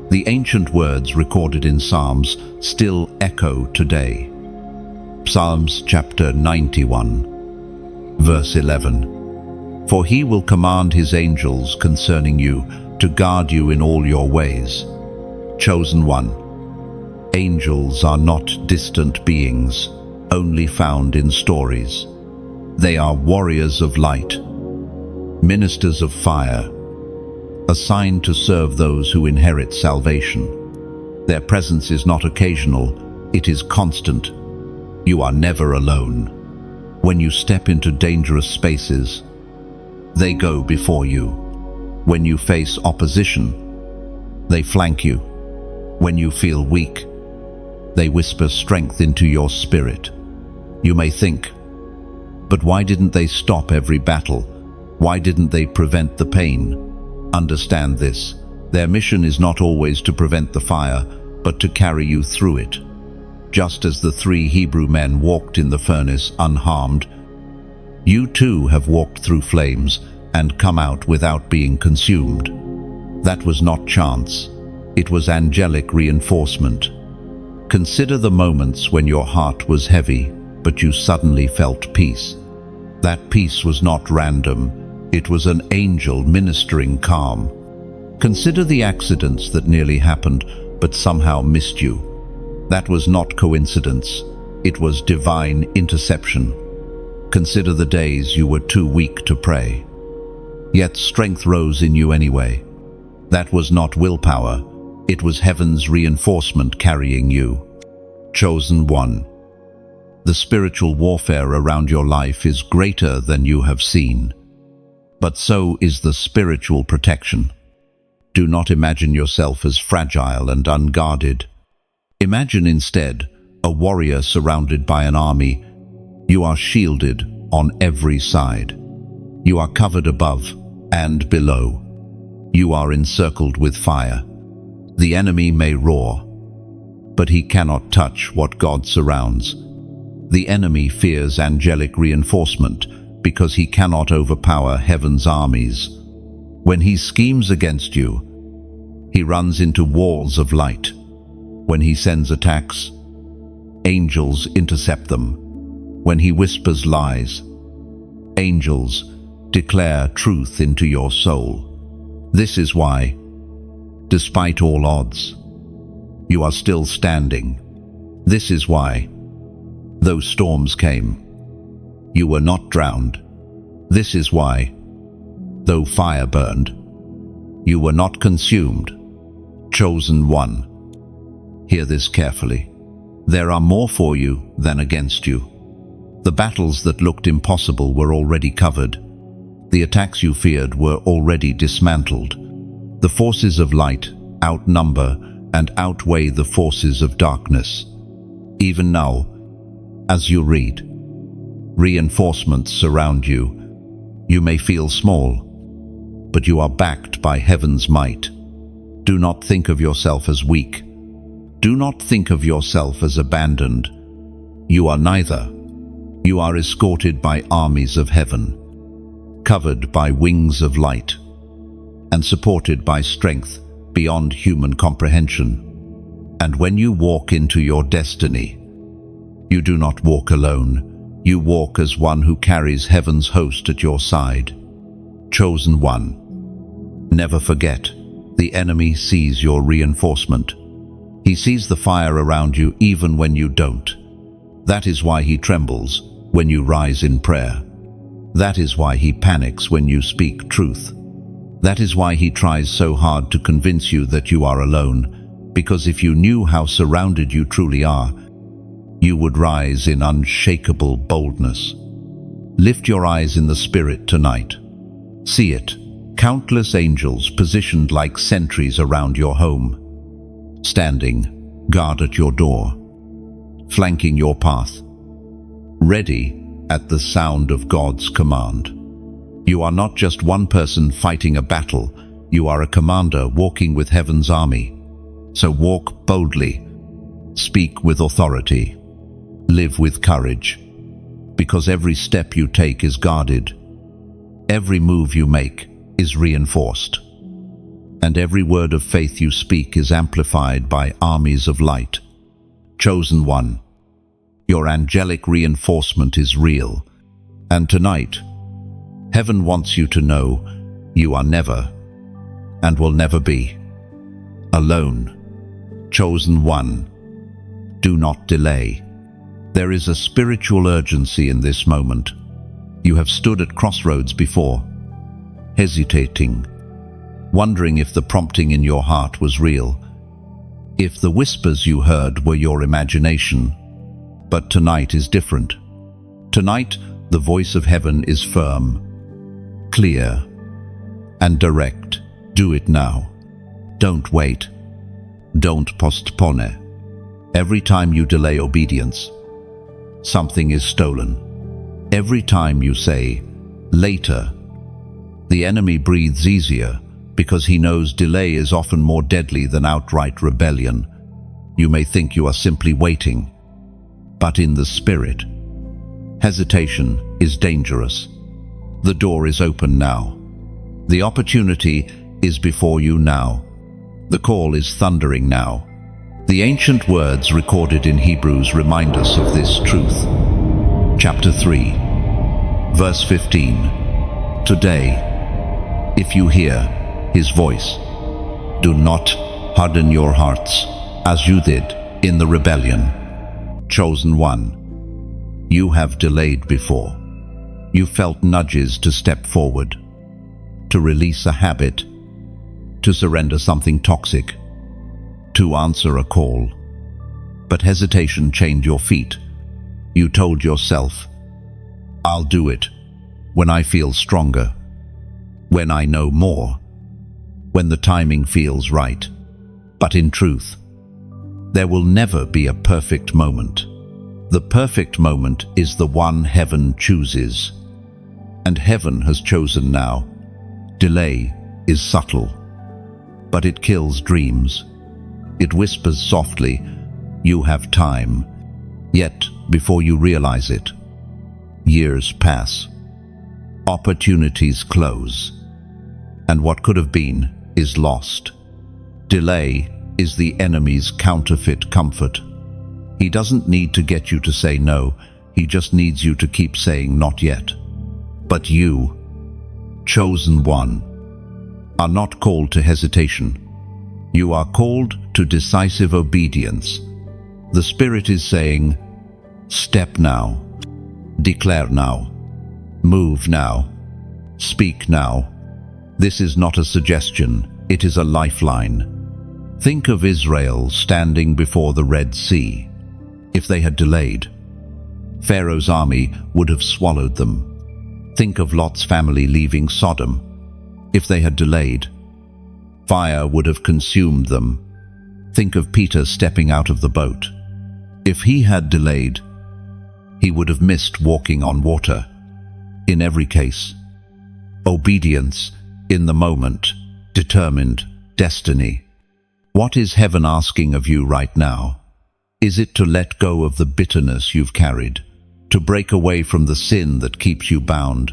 The ancient words recorded in Psalms still echo today. Psalms chapter 91, verse 11. For he will command his angels concerning you to guard you in all your ways. Chosen one. Angels are not distant beings, only found in stories. They are warriors of light, ministers of fire, assigned to serve those who inherit salvation. Their presence is not occasional, it is constant. You are never alone. When you step into dangerous spaces, they go before you. When you face opposition, they flank you. When you feel weak, they whisper strength into your spirit. You may think, but why didn't they stop every battle? Why didn't they prevent the pain? Understand this. Their mission is not always to prevent the fire, but to carry you through it. Just as the 3 Hebrew men walked in the furnace unharmed, you too have walked through flames and come out without being consumed. That was not chance. It was angelic reinforcement. Consider the moments when your heart was heavy, but you suddenly felt peace. That peace was not random. It was an angel ministering calm. Consider the accidents that nearly happened, but somehow missed you. That was not coincidence. It was divine interception. Consider the days you were too weak to pray, yet strength rose in you anyway. That was not willpower. It was heaven's reinforcement carrying you. Chosen one. The spiritual warfare around your life is greater than you have seen. But so is the spiritual protection. Do not imagine yourself as fragile and unguarded. Imagine instead a warrior surrounded by an army. You are shielded on every side. You are covered above and below. You are encircled with fire. The enemy may roar, but he cannot touch what God surrounds. The enemy fears angelic reinforcement because he cannot overpower heaven's armies. When he schemes against you, he runs into walls of light. When he sends attacks, angels intercept them. When he whispers lies, angels declare truth into your soul. This is why, despite all odds, you are still standing. This is why, though storms came, you were not drowned. This is why, though fire burned, you were not consumed. Chosen one. Hear this carefully. There are more for you than against you. The battles that looked impossible were already covered. The attacks you feared were already dismantled. The forces of light outnumber and outweigh the forces of darkness. Even now, as you read, reinforcements surround you. You may feel small, but you are backed by heaven's might. Do not think of yourself as weak. Do not think of yourself as abandoned. You are neither. You are escorted by armies of heaven, covered by wings of light, and supported by strength beyond human comprehension. And when you walk into your destiny, you do not walk alone. You walk as one who carries heaven's host at your side. Chosen one. Never forget, the enemy sees your reinforcement. He sees the fire around you even when you don't. That is why he trembles when you rise in prayer. That is why he panics when you speak truth. That is why he tries so hard to convince you that you are alone, because if you knew how surrounded you truly are, you would rise in unshakable boldness. Lift your eyes in the Spirit tonight. See it, countless angels positioned like sentries around your home, standing guard at your door, flanking your path, ready at the sound of God's command. You are not just one person fighting a battle, you are a commander walking with heaven's army. So walk boldly, speak with authority, live with courage, because every step you take is guarded, every move you make is reinforced, and every word of faith you speak is amplified by armies of light. Chosen one, your angelic reinforcement is real, and tonight, heaven wants you to know you are never, and will never be, alone. Chosen one, do not delay. There is a spiritual urgency in this moment. You have stood at crossroads before, hesitating, wondering if the prompting in your heart was real, if the whispers you heard were your imagination. But tonight is different. Tonight, the voice of heaven is firm, clear, and direct. Do it now. Don't wait. Don't postpone. Every time you delay obedience, something is stolen. Every time you say, later, the enemy breathes easier because he knows delay is often more deadly than outright rebellion. You may think you are simply waiting, but in the Spirit, hesitation is dangerous. The door is open now. The opportunity is before you now. The call is thundering now. The ancient words recorded in Hebrews remind us of this truth. Chapter 3, verse 15. Today, if you hear his voice, do not harden your hearts as you did in the rebellion. Chosen one, you have delayed before. You felt nudges to step forward, to release a habit, to surrender something toxic, to answer a call. But hesitation chained your feet. You told yourself, I'll do it when I feel stronger, when I know more, when the timing feels right. But in truth, there will never be a perfect moment. The perfect moment is the one heaven chooses, and heaven has chosen now. Delay is subtle, but it kills dreams. It whispers softly, you have time. Yet, before you realize it, years pass. Opportunities close, and what could have been is lost. Delay is the enemy's counterfeit comfort. He doesn't need to get you to say no, he just needs you to keep saying not yet. But you, chosen one, are not called to hesitation. You are called to decisive obedience. The Spirit is saying, step now, declare now, move now, speak now. This is not a suggestion, it is a lifeline. Think of Israel standing before the Red Sea. If they had delayed, Pharaoh's army would have swallowed them. Think of Lot's family leaving Sodom. If they had delayed, fire would have consumed them. Think of Peter stepping out of the boat. If he had delayed, he would have missed walking on water. In every case, obedience in the moment determined destiny. What is heaven asking of you right now? Is it to let go of the bitterness you've carried, to break away from the sin that keeps you bound,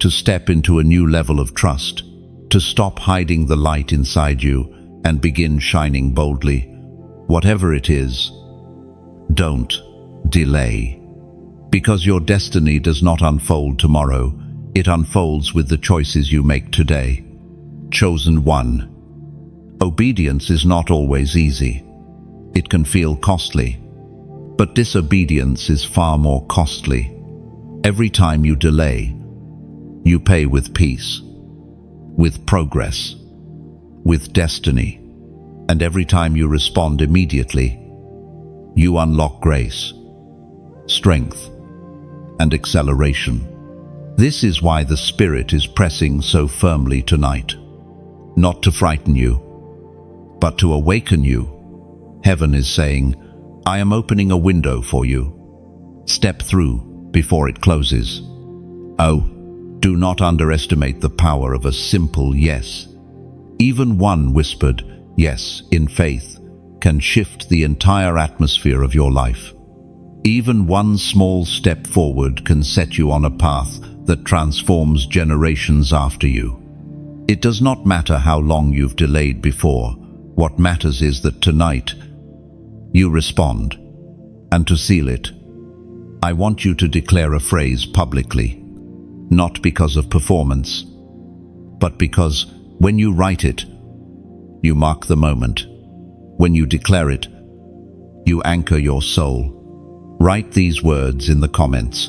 to step into a new level of trust, to stop hiding the light inside you and begin shining boldly? Whatever it is, don't delay. Because your destiny does not unfold tomorrow, it unfolds with the choices you make today. Chosen one. Obedience is not always easy. It can feel costly, but disobedience is far more costly. Every time you delay, you pay with peace, with progress, with destiny. And every time you respond immediately, you unlock grace, strength, and acceleration. This is why the Spirit is pressing so firmly tonight. Not to frighten you, but to awaken you. Heaven is saying, I am opening a window for you. Step through before it closes. Oh, do not underestimate the power of a simple yes. Even one whispered yes in faith can shift the entire atmosphere of your life. Even one small step forward can set you on a path that transforms generations after you. It does not matter how long you've delayed before. What matters is that tonight you respond. And to seal it, I want you to declare a phrase publicly, not because of performance, but because when you write it, you mark the moment. When you declare it, you anchor your soul. Write these words in the comments.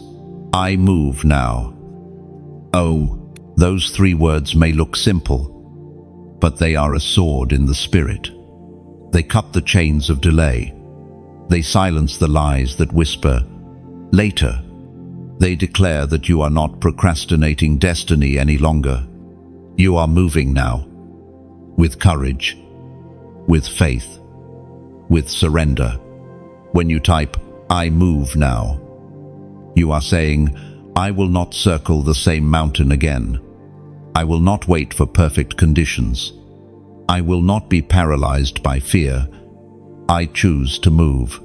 I move now. Oh, those 3 words may look simple, but they are a sword in the spirit. They cut the chains of delay. They silence the lies that whisper, later. They declare that you are not procrastinating destiny any longer. You are moving now, with courage, with faith, with surrender. When you type, I move now, you are saying, I will not circle the same mountain again. I will not wait for perfect conditions. I will not be paralyzed by fear. I choose to move,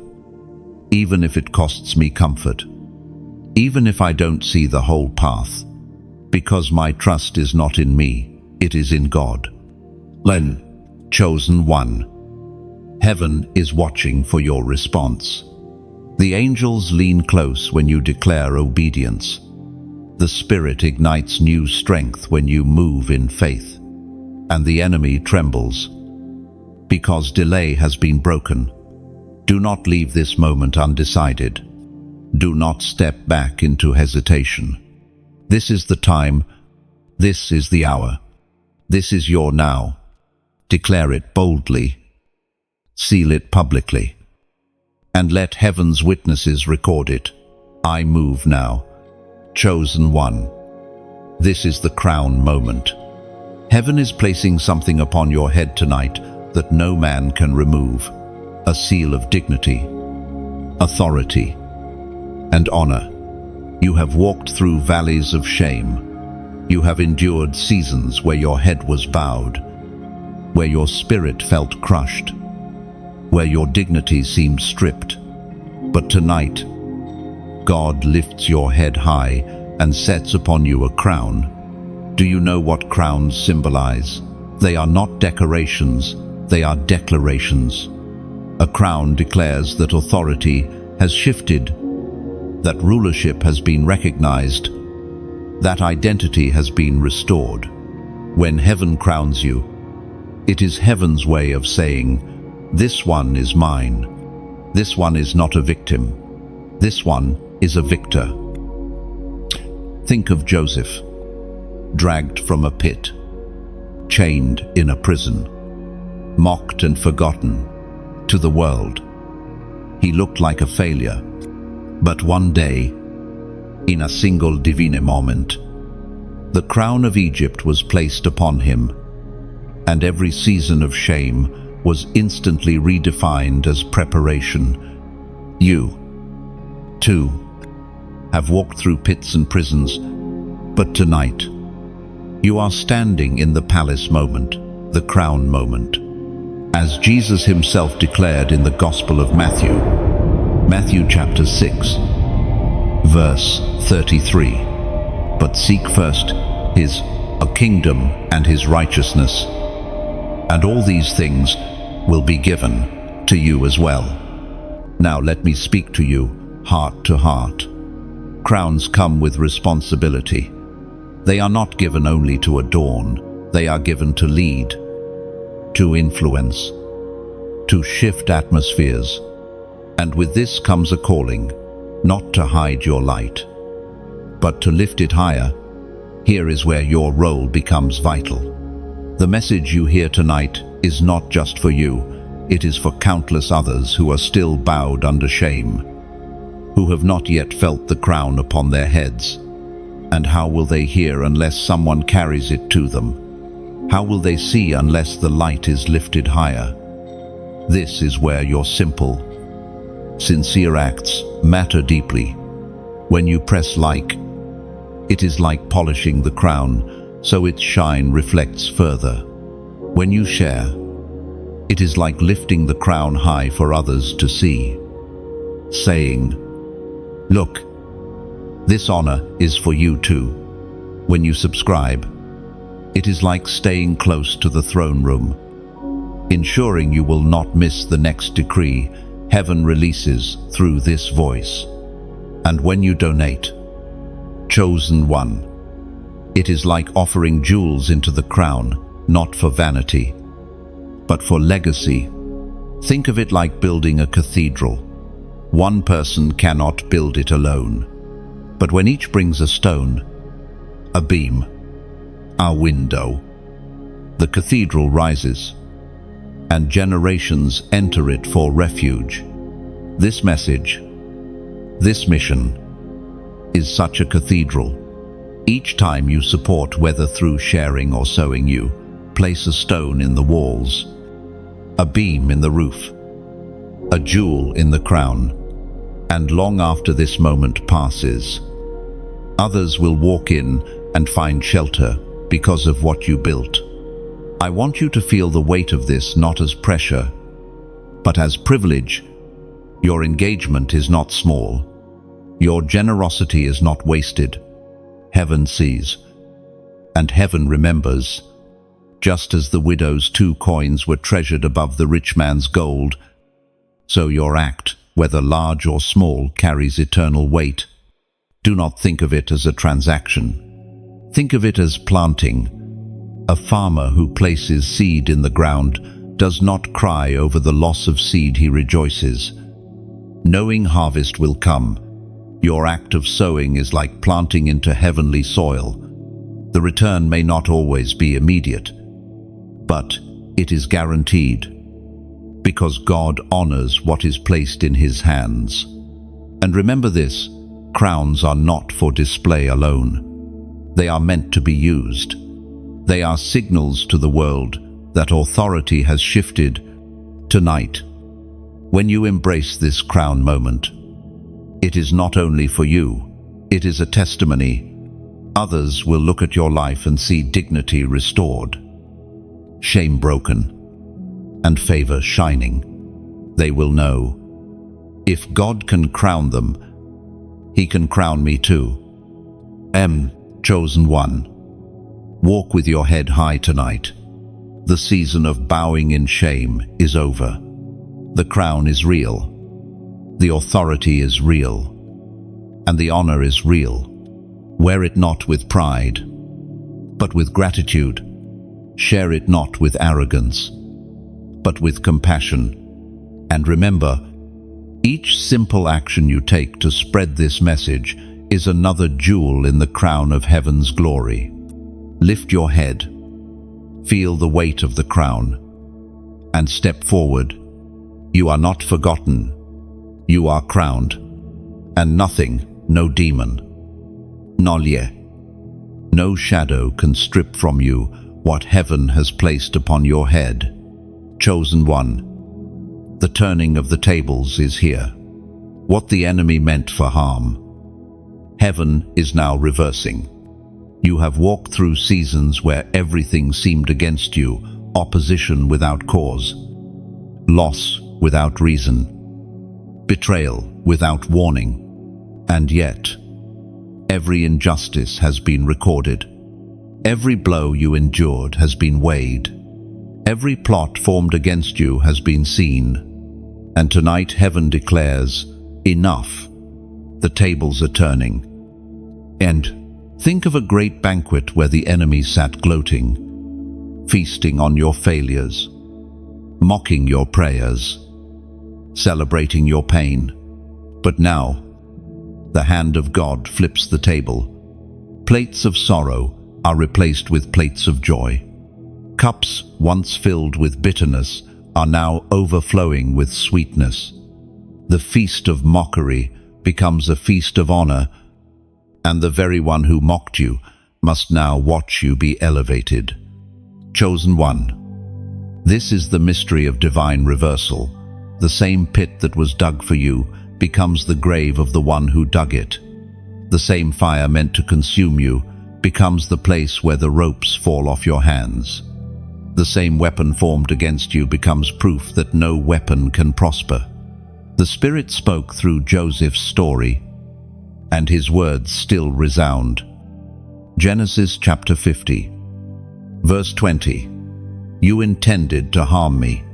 even if it costs me comfort, even if I don't see the whole path, because my trust is not in me, it is in God. Len, chosen one. Heaven is watching for your response. The angels lean close when you declare obedience. The Spirit ignites new strength when you move in faith. And the enemy trembles, because delay has been broken. Do not leave this moment undecided. Do not step back into hesitation. This is the time. This is the hour. This is your now. Declare it boldly. Seal it publicly. And let heaven's witnesses record it. I move now. Chosen one. This is the crown moment. Heaven is placing something upon your head tonight that no man can remove. A seal of dignity, authority, and honor. You have walked through valleys of shame. You have endured seasons where your head was bowed, where your spirit felt crushed, where your dignity seemed stripped. But tonight, God lifts your head high and sets upon you a crown. Do you know what crowns symbolize? They are not decorations, they are declarations. A crown declares that authority has shifted, that rulership has been recognized, that identity has been restored. When heaven crowns you, it is heaven's way of saying, this one is mine. This one is not a victim. This one is a victor. Think of Joseph, dragged from a pit, chained in a prison, mocked and forgotten to the world. He looked like a failure, but one day, in a single divine moment, the crown of Egypt was placed upon him, and every season of shame was instantly redefined as preparation. You, too, have walked through pits and prisons, but tonight, you are standing in the palace moment, the crown moment. As Jesus himself declared in the Gospel of Matthew chapter 6, verse 33, but seek first his kingdom and his righteousness, and all these things will be given to you as well. Now let me speak to you heart to heart. Crowns come with responsibility. They are not given only to adorn, they are given to lead, to influence, to shift atmospheres. And with this comes a calling, not to hide your light, but to lift it higher. Here is where your role becomes vital. The message you hear tonight is not just for you, it is for countless others who are still bowed under shame, who have not yet felt the crown upon their heads. And how will they hear unless someone carries it to them? How will they see unless the light is lifted higher? This is where your simple, sincere acts matter deeply. When you press like, it is like polishing the crown, so its shine reflects further. When you share, it is like lifting the crown high for others to see, saying, "Look, this honor is for you too." When you subscribe, it is like staying close to the throne room, ensuring you will not miss the next decree heaven releases through this voice. And when you donate, chosen one, it is like offering jewels into the crown, not for vanity, but for legacy. Think of it like building a cathedral. One person cannot build it alone. But when each brings a stone, a beam, a window, the cathedral rises, and generations enter it for refuge. This message, this mission, is such a cathedral. Each time you support, whether through sharing or sowing, you place a stone in the walls, a beam in the roof, a jewel in the crown. And long after this moment passes, others will walk in and find shelter because of what you built. I want you to feel the weight of this not as pressure, but as privilege. Your engagement is not small. Your generosity is not wasted. Heaven sees, and heaven remembers. Just as the widow's 2 coins were treasured above the rich man's gold, so your act, whether large or small, carries eternal weight. Do not think of it as a transaction. Think of it as planting. A farmer who places seed in the ground does not cry over the loss of seed, he rejoices, knowing harvest will come. Your act of sowing is like planting into heavenly soil. The return may not always be immediate, but it is guaranteed, because God honors what is placed in His hands. And remember this, crowns are not for display alone. They are meant to be used. They are signals to the world that authority has shifted. Tonight, when you embrace this crown moment, it is not only for you, it is a testimony. Others will look at your life and see dignity restored, shame broken, and favor shining. They will know, if God can crown them, He can crown me too. Chosen one, walk with your head high tonight. The season of bowing in shame is over. The crown is real. The authority is real. And the honor is real. Wear it not with pride, but with gratitude. Share it not with arrogance, but with compassion. And remember, each simple action you take to spread this message is another jewel in the crown of heaven's glory. Lift your head, feel the weight of the crown, and step forward. You are not forgotten. You are crowned, and nothing, no demon, nolye, no shadow can strip from you what heaven has placed upon your head. Chosen one, the turning of the tables is here. What the enemy meant for harm, heaven is now reversing. You have walked through seasons where everything seemed against you, opposition without cause, loss without reason, betrayal without warning. And yet, every injustice has been recorded. Every blow you endured has been weighed. Every plot formed against you has been seen. And tonight heaven declares, enough. The tables are turning. And think of a great banquet where the enemy sat gloating, feasting on your failures, mocking your prayers, celebrating your pain. But now, the hand of God flips the table. Plates of sorrow are replaced with plates of joy. Cups once filled with bitterness are now overflowing with sweetness. The feast of mockery becomes a feast of honor, and the very one who mocked you must now watch you be elevated. Chosen one. This is the mystery of divine reversal. The same pit that was dug for you becomes the grave of the one who dug it. The same fire meant to consume you becomes the place where the ropes fall off your hands. The same weapon formed against you becomes proof that no weapon can prosper. The Spirit spoke through Joseph's story, and his words still resound. Genesis chapter 50, verse 20. You intended to harm me,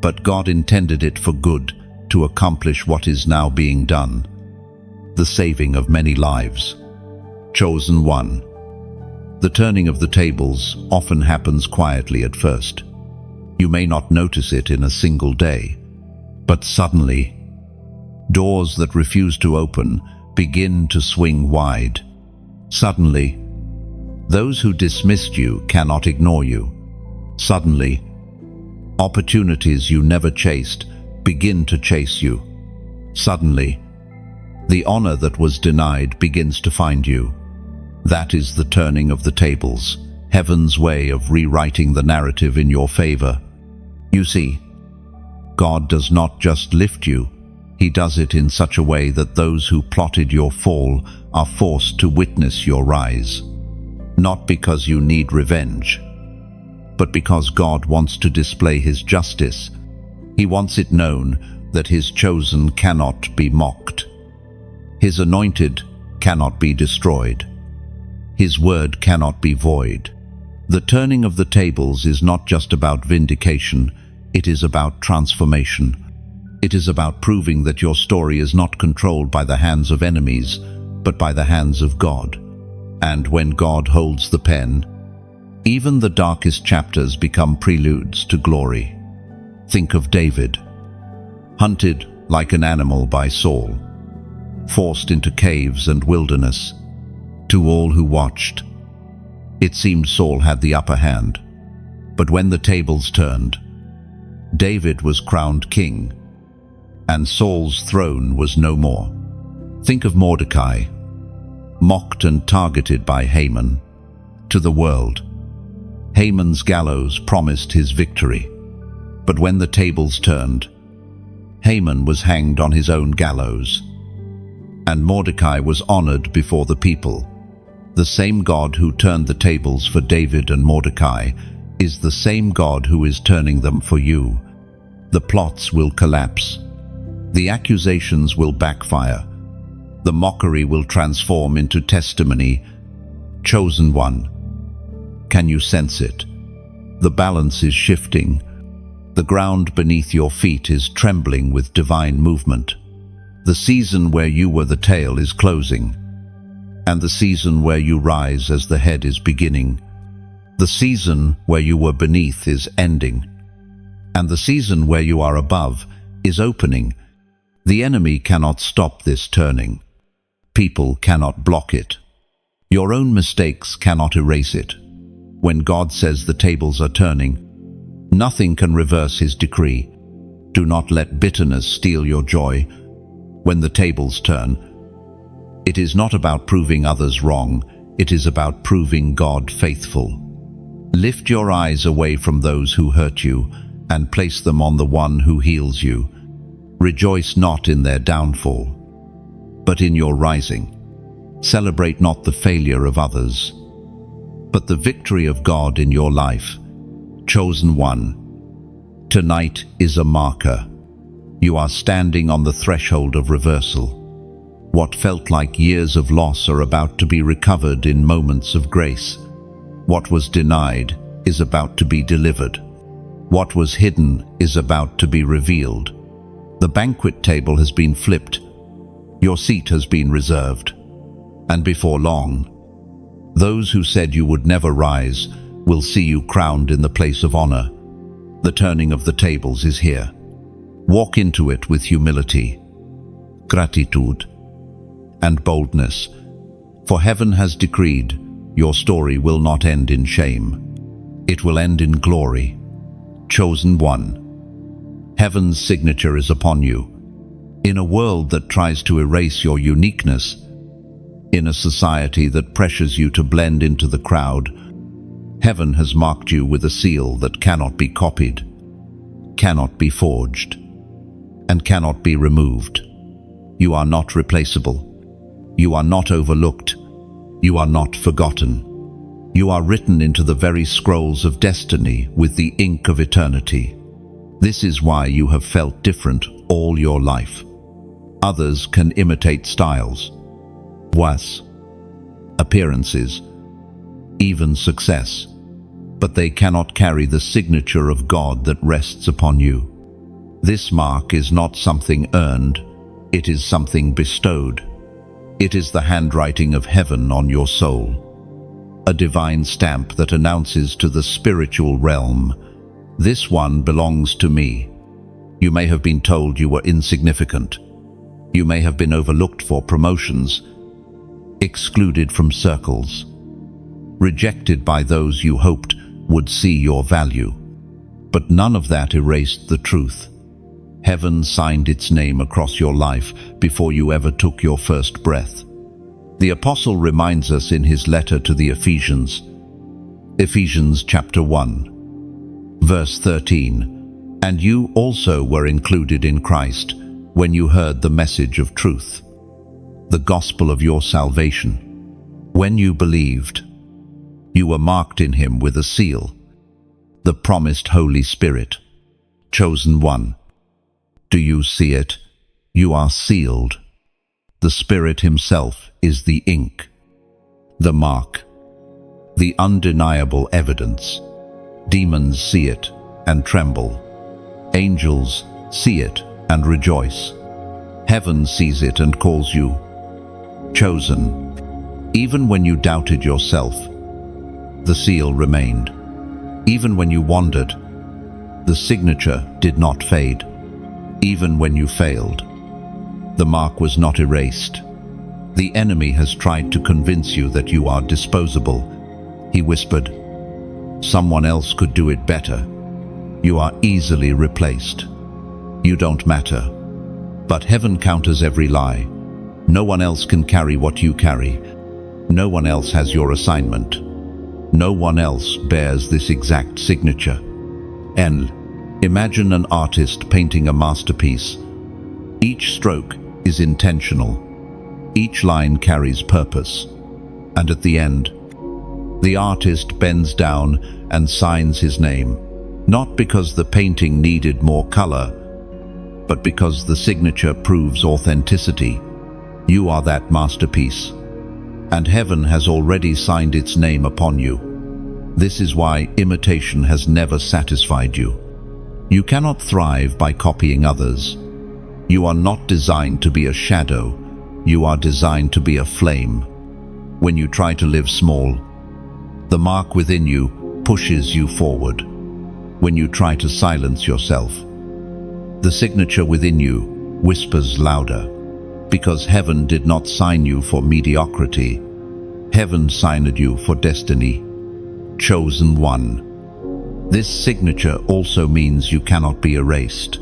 but God intended it for good, to accomplish what is now being done, the saving of many lives. Chosen one. The turning of the tables often happens quietly at first. You may not notice it in a single day, but suddenly, doors that refuse to open begin to swing wide. Suddenly, those who dismissed you cannot ignore you. Suddenly, opportunities you never chased begin to chase you. Suddenly, the honor that was denied begins to find you. That is the turning of the tables, heaven's way of rewriting the narrative in your favor. You see, God does not just lift you, He does it in such a way that those who plotted your fall are forced to witness your rise. Not because you need revenge, but because God wants to display His justice. He wants it known that His chosen cannot be mocked. His anointed cannot be destroyed. His word cannot be void. The turning of the tables is not just about vindication, it is about transformation. It is about proving that your story is not controlled by the hands of enemies, but by the hands of God. And when God holds the pen, even the darkest chapters become preludes to glory. Think of David, hunted like an animal by Saul, forced into caves and wilderness. To all who watched, it seemed Saul had the upper hand. But when the tables turned, David was crowned king, and Saul's throne was no more. Think of Mordecai, mocked and targeted by Haman. To the world, Haman's gallows promised his victory. But when the tables turned, Haman was hanged on his own gallows, and Mordecai was honored before the people. The same God who turned the tables for David and Mordecai is the same God who is turning them for you. The plots will collapse. The accusations will backfire. The mockery will transform into testimony. Chosen one. Can you sense it? The balance is shifting. The ground beneath your feet is trembling with divine movement. The season where you were the tail is closing, and the season where you rise as the head is beginning. The season where you were beneath is ending, and the season where you are above is opening. The enemy cannot stop this turning. People cannot block it. Your own mistakes cannot erase it. When God says the tables are turning, nothing can reverse His decree. Do not let bitterness steal your joy. When the tables turn, it is not about proving others wrong, it is about proving God faithful. Lift your eyes away from those who hurt you and place them on the one who heals you. Rejoice not in their downfall, but in your rising. Celebrate not the failure of others, but the victory of God in your life. Chosen one. Tonight is a marker. You are standing on the threshold of reversal. What felt like years of loss are about to be recovered in moments of grace. What was denied is about to be delivered. What was hidden is about to be revealed. The banquet table has been flipped. Your seat has been reserved. And before long, those who said you would never rise will see you crowned in the place of honor. The turning of the tables is here. Walk into it with humility, gratitude, and boldness, for heaven has decreed your story will not end in shame. It will end in glory. Chosen one. Heaven's signature is upon you. In a world that tries to erase your uniqueness, In a society that pressures you to blend into the crowd, heaven has marked you with a seal that cannot be copied, cannot be forged, and cannot be removed. You are not replaceable. You are not overlooked. You are not forgotten. You are written into the very scrolls of destiny with the ink of eternity. This is why you have felt different all your life. Others can imitate styles, voice, appearances, even success, but they cannot carry the signature of God that rests upon you. This mark is not something earned, it is something bestowed. It is the handwriting of heaven on your soul, a divine stamp that announces to the spiritual realm, "This one belongs to me." You may have been told you were insignificant. You may have been overlooked for promotions, excluded from circles, rejected by those you hoped would see your value. But none of that erased the truth. Heaven signed its name across your life before you ever took your first breath. The apostle reminds us in his letter to the Ephesians, Ephesians chapter 1, verse 13, "And you also were included in Christ when you heard the message of truth, the gospel of your salvation. When you believed, you were marked in him with a seal, the promised Holy Spirit, chosen one." Do you see it? You are sealed. The Spirit himself is the ink, the mark, the undeniable evidence. Demons see it and tremble. Angels see it and rejoice. Heaven sees it and calls you chosen. Even when you doubted yourself, the seal remained. Even when you wandered, the signature did not fade. Even when you failed, the mark was not erased. The enemy has tried to convince you that you are disposable. He whispered, "Someone else could do it better. You are easily replaced. You don't matter." But heaven counters every lie. No one else can carry what you carry. No one else has your assignment. No one else bears this exact signature. Imagine an artist painting a masterpiece. Each stroke is intentional. Each line carries purpose. And at the end, the artist bends down and signs his name, not because the painting needed more color, but because the signature proves authenticity. You are that masterpiece, and heaven has already signed its name upon you. This is why imitation has never satisfied you. You cannot thrive by copying others. You are not designed to be a shadow. You are designed to be a flame. When you try to live small, the mark within you pushes you forward. When you try to silence yourself, the signature within you whispers louder. Because heaven did not sign you for mediocrity. Heaven signed you for destiny. Chosen one. This signature also means you cannot be erased.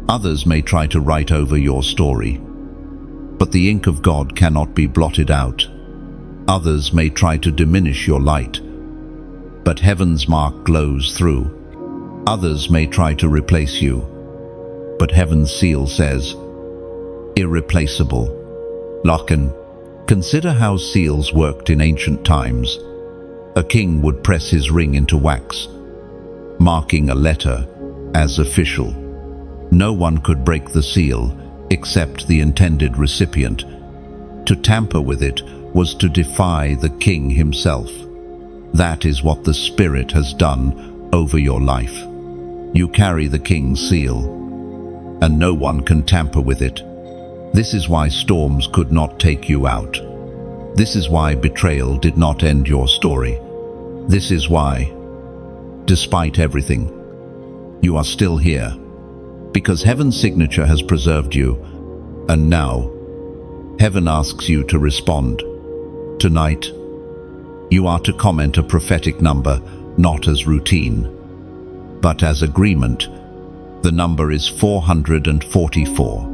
Others may try to write over your story, but the ink of God cannot be blotted out. Others may try to diminish your light, but heaven's mark glows through. Others may try to replace you, but heaven's seal says, irreplaceable. Locken. Consider how seals worked in ancient times. A king would press his ring into wax, marking a letter as official. No one could break the seal except the intended recipient. To tamper with it was to defy the king himself. That is what the Spirit has done over your life. You carry the king's seal, and no one can tamper with it. This is why storms could not take you out. This is why betrayal did not end your story. This is why, despite everything, you are still here, because heaven's signature has preserved you, and now, heaven asks you to respond. Tonight, you are to comment a prophetic number, not as routine, but as agreement. The number is 444.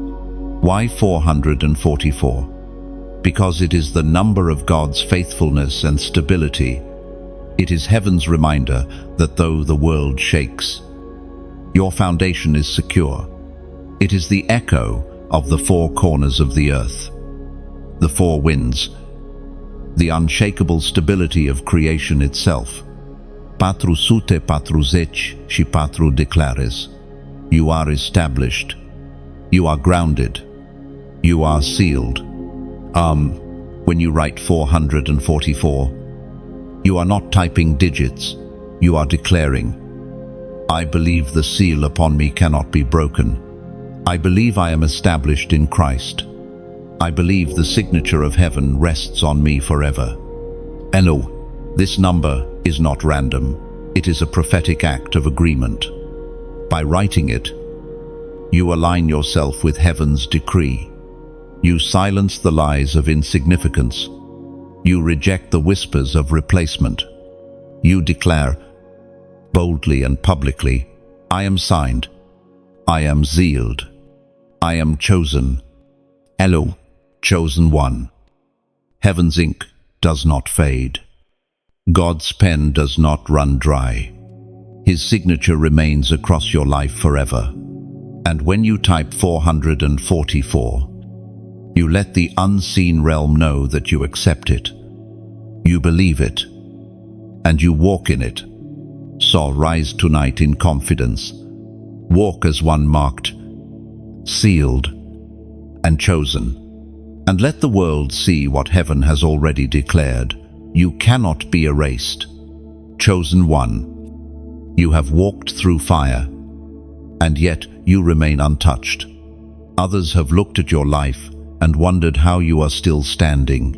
Why 444? because it is the number of God's faithfulness and stability. It is heaven's reminder that though the world shakes, your foundation is secure. It is the echo of the four corners of the earth, the four winds, the unshakable stability of creation itself. Patru sute patru zech, shi patru declares. You are established. You are grounded. You are sealed. When you write 444, you are not typing digits. You are declaring, I believe the seal upon me cannot be broken. I believe I am established in Christ. I believe the signature of heaven rests on me forever. Elo, this number is not random. It is a prophetic act of agreement. By writing it, you align yourself with heaven's decree. You silence the lies of insignificance. You reject the whispers of replacement. You declare, boldly and publicly, I am signed. I am sealed. I am chosen. Elo, chosen one. Heaven's ink does not fade. God's pen does not run dry. His signature remains across your life forever. And when you type 444, you let the unseen realm know that you accept it. You believe it. And you walk in it. So rise tonight in confidence. Walk as one marked, sealed, and chosen. And let the world see what heaven has already declared. You cannot be erased. Chosen one. You have walked through fire, and yet you remain untouched. Others have looked at your life and wondered how you are still standing,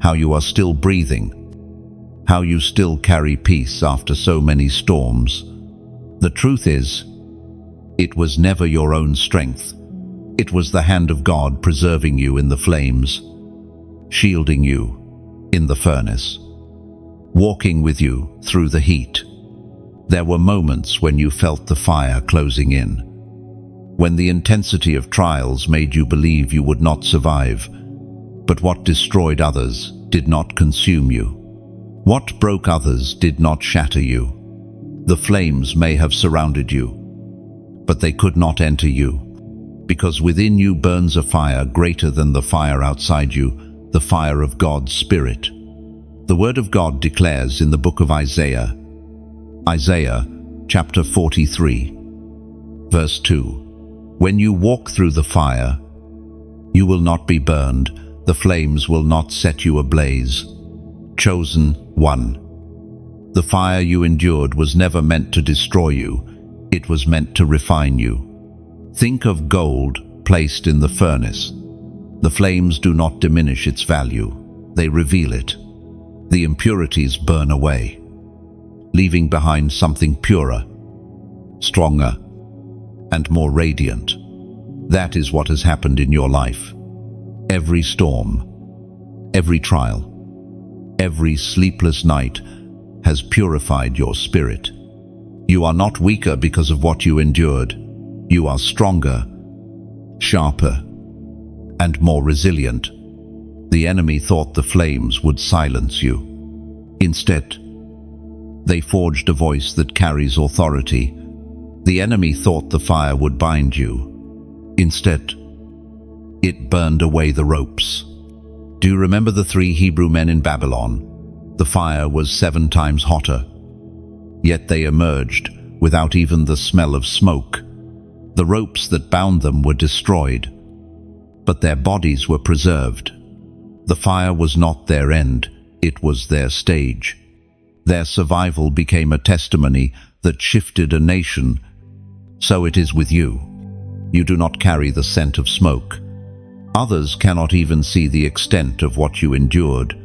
how you are still breathing, how you still carry peace after so many storms. The truth is, it was never your own strength. It was the hand of God preserving you in the flames, shielding you in the furnace, walking with you through the heat. There were moments when you felt the fire closing in, when the intensity of trials made you believe you would not survive. But what destroyed others did not consume you. What broke others did not shatter you. The flames may have surrounded you, but they could not enter you, because within you burns a fire greater than the fire outside you, the fire of God's Spirit. The Word of God declares in the book of Isaiah chapter 43, verse 2, when you walk through the fire, you will not be burned, the flames will not set you ablaze. Chosen one. The fire you endured was never meant to destroy you, it was meant to refine you. Think of gold placed in the furnace. The flames do not diminish its value, they reveal it. The impurities burn away, leaving behind something purer, stronger, and more radiant. That is what has happened in your life. Every storm, every trial, every sleepless night has purified your spirit. You are not weaker because of what you endured. You are stronger, sharper, and more resilient. The enemy thought the flames would silence you. Instead, they forged a voice that carries authority. The enemy thought the fire would bind you. Instead, it burned away the ropes. Do you remember the 3 Hebrew men in Babylon? The fire was 7 times hotter, yet they emerged without even the smell of smoke. The ropes that bound them were destroyed, but their bodies were preserved. The fire was not their end, it was their stage. Their survival became a testimony that shifted a nation. So it is with you. You do not carry the scent of smoke. Others cannot even see the extent of what you endured.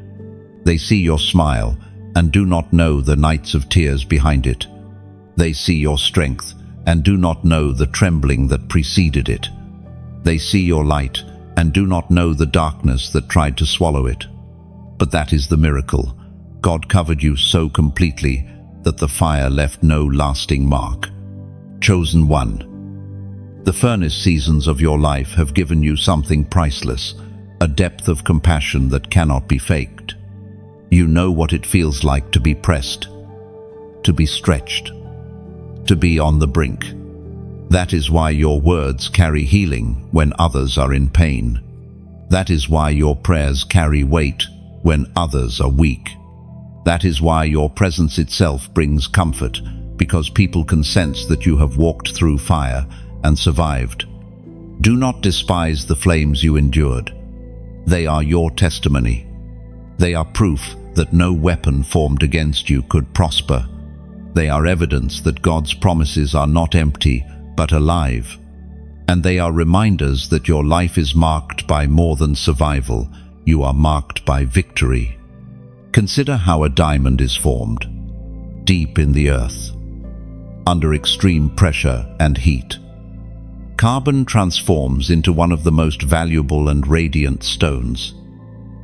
They see your smile and do not know the nights of tears behind it. They see your strength and do not know the trembling that preceded it. They see your light and do not know the darkness that tried to swallow it. But that is the miracle. God covered you so completely that the fire left no lasting mark. Chosen one. The furnace seasons of your life have given you something priceless, a depth of compassion that cannot be faked. You know what it feels like to be pressed, to be stretched, to be on the brink. That is why your words carry healing when others are in pain. That is why your prayers carry weight when others are weak. That is why your presence itself brings comfort, because people can sense that you have walked through fire and survived. Do not despise the flames you endured. They are your testimony. They are proof that no weapon formed against you could prosper. They are evidence that God's promises are not empty, but alive. And they are reminders that your life is marked by more than survival. You are marked by victory. Consider how a diamond is formed, deep in the earth, under extreme pressure and heat. Carbon transforms into one of the most valuable and radiant stones.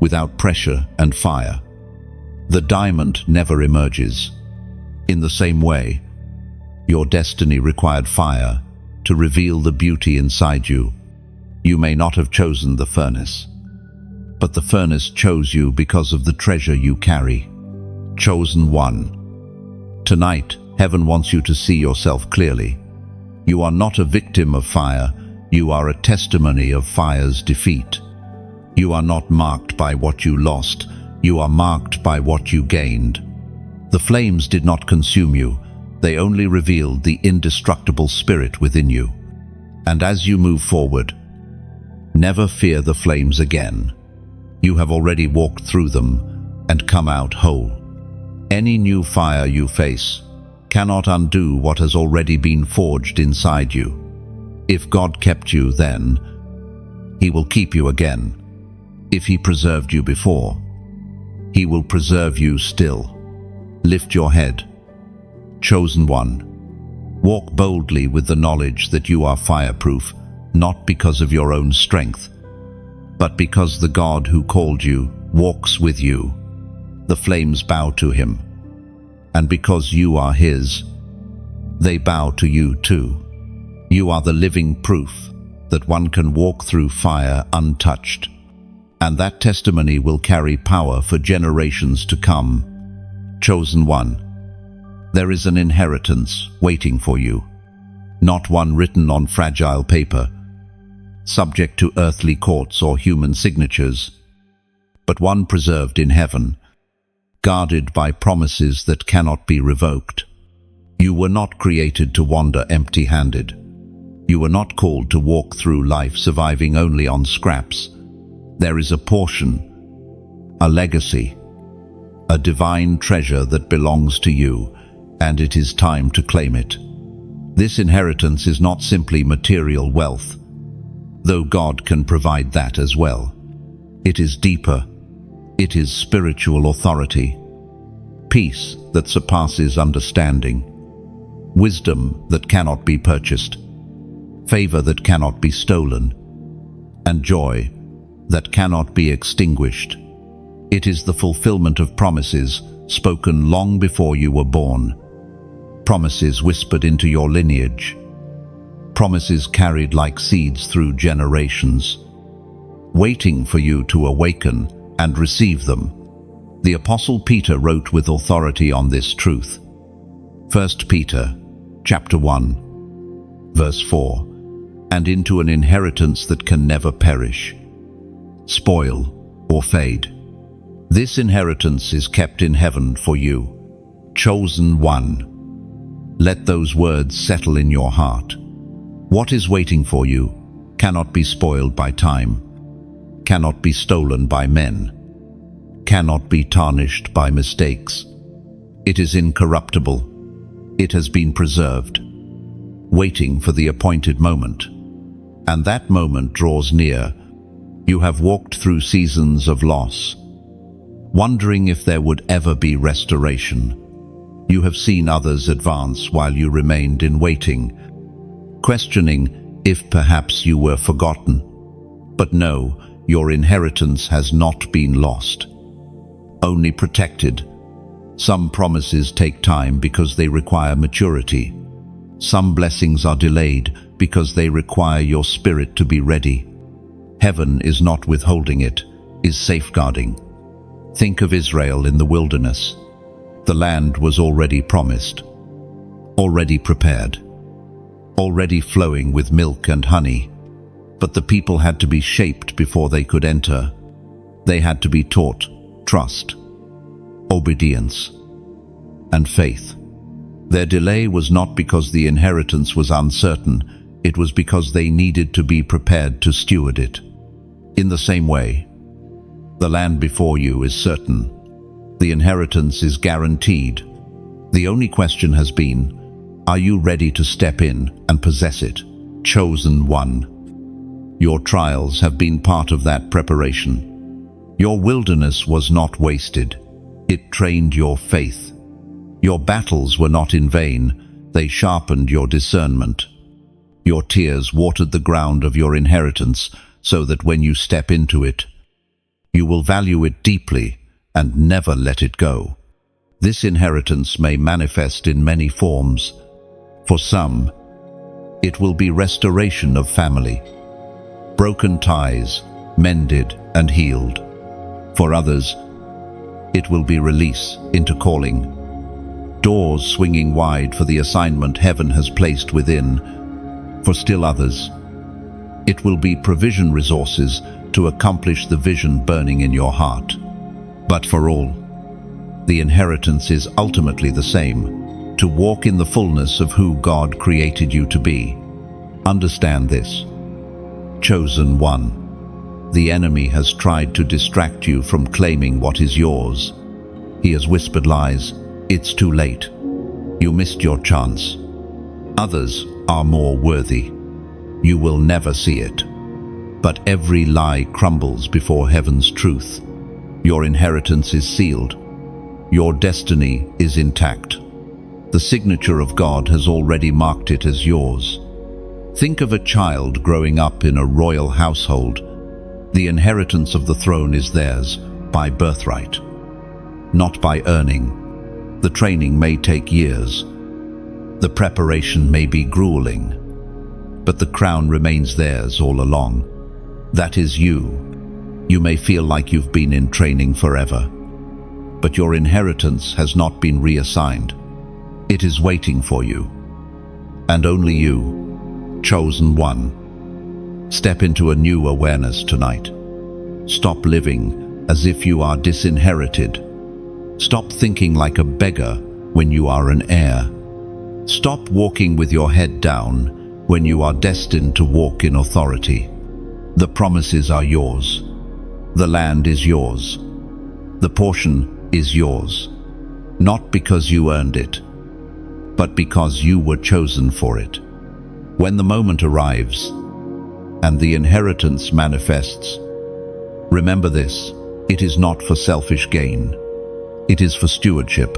Without pressure and fire, the diamond never emerges. In the same way, your destiny required fire to reveal the beauty inside you. You may not have chosen the furnace, but the furnace chose you because of the treasure you carry. Chosen one. Tonight, heaven wants you to see yourself clearly. You are not a victim of fire, you are a testimony of fire's defeat. You are not marked by what you lost, you are marked by what you gained. The flames did not consume you, they only revealed the indestructible spirit within you. And as you move forward, never fear the flames again. You have already walked through them and come out whole. Any new fire you face cannot undo what has already been forged inside you. If God kept you then, He will keep you again. If He preserved you before, He will preserve you still. Lift your head. Chosen one. Walk boldly with the knowledge that you are fireproof, not because of your own strength, but because the God who called you walks with you. The flames bow to Him, and because you are His, they bow to you too. You are the living proof that one can walk through fire untouched, and that testimony will carry power for generations to come. Chosen one. There is an inheritance waiting for you, not one written on fragile paper, subject to earthly courts or human signatures, but one preserved in heaven, guarded by promises that cannot be revoked. You were not created to wander empty-handed. You were not called to walk through life surviving only on scraps. There is a portion, a legacy, a divine treasure that belongs to you, and it is time to claim it. This inheritance is not simply material wealth, though God can provide that as well. It is deeper. It is spiritual authority, peace that surpasses understanding, wisdom that cannot be purchased, favor that cannot be stolen, and joy that cannot be extinguished. It is the fulfillment of promises spoken long before you were born, promises whispered into your lineage, promises carried like seeds through generations, waiting for you to awaken and receive them. The Apostle Peter wrote with authority on this truth. 1 Peter, chapter 1, verse 4, and into an inheritance that can never perish, spoil, or fade. This inheritance is kept in heaven for you, chosen one. Let those words settle in your heart. What is waiting for you cannot be spoiled by time, cannot be stolen by men, cannot be tarnished by mistakes. It is incorruptible. It has been preserved, waiting for the appointed moment. And that moment draws near. You have walked through seasons of loss, wondering if there would ever be restoration. You have seen others advance while you remained in waiting, questioning if perhaps you were forgotten. But no, your inheritance has not been lost, only protected. Some promises take time because they require maturity. Some blessings are delayed because they require your spirit to be ready. Heaven is not withholding it, is safeguarding. Think of Israel in the wilderness. The land was already promised, already prepared, already flowing with milk and honey. But the people had to be shaped before they could enter. They had to be taught trust, obedience, and faith. Their delay was not because the inheritance was uncertain, it was because they needed to be prepared to steward it. In the same way, the land before you is certain. The inheritance is guaranteed. The only question has been, are you ready to step in and possess it? Chosen one. Your trials have been part of that preparation. Your wilderness was not wasted. It trained your faith. Your battles were not in vain. They sharpened your discernment. Your tears watered the ground of your inheritance so that when you step into it, you will value it deeply and never let it go. This inheritance may manifest in many forms. For some, it will be restoration of family, broken ties, mended and healed. For others, it will be release into calling, doors swinging wide for the assignment heaven has placed within. For still others, it will be provision resources to accomplish the vision burning in your heart. But for all, the inheritance is ultimately the same, to walk in the fullness of who God created you to be. Understand this. Chosen one. The enemy has tried to distract you from claiming what is yours. He has whispered lies. It's too late. You missed your chance. Others are more worthy. You will never see it. But every lie crumbles before heaven's truth. Your inheritance is sealed. Your destiny is intact. The signature of God has already marked it as yours. Think of a child growing up in a royal household. The inheritance of the throne is theirs by birthright, not by earning. The training may take years. The preparation may be grueling, but the crown remains theirs all along. That is you. You may feel like you've been in training forever, but your inheritance has not been reassigned. It is waiting for you, and only you, chosen one. Step into a new awareness tonight. Stop living as if you are disinherited. Stop thinking like a beggar when you are an heir. Stop walking with your head down when you are destined to walk in authority. The promises are yours. The land is yours. The portion is yours. Not because you earned it, but because you were chosen for it. When the moment arrives and the inheritance manifests, remember this: it is not for selfish gain. It is for stewardship.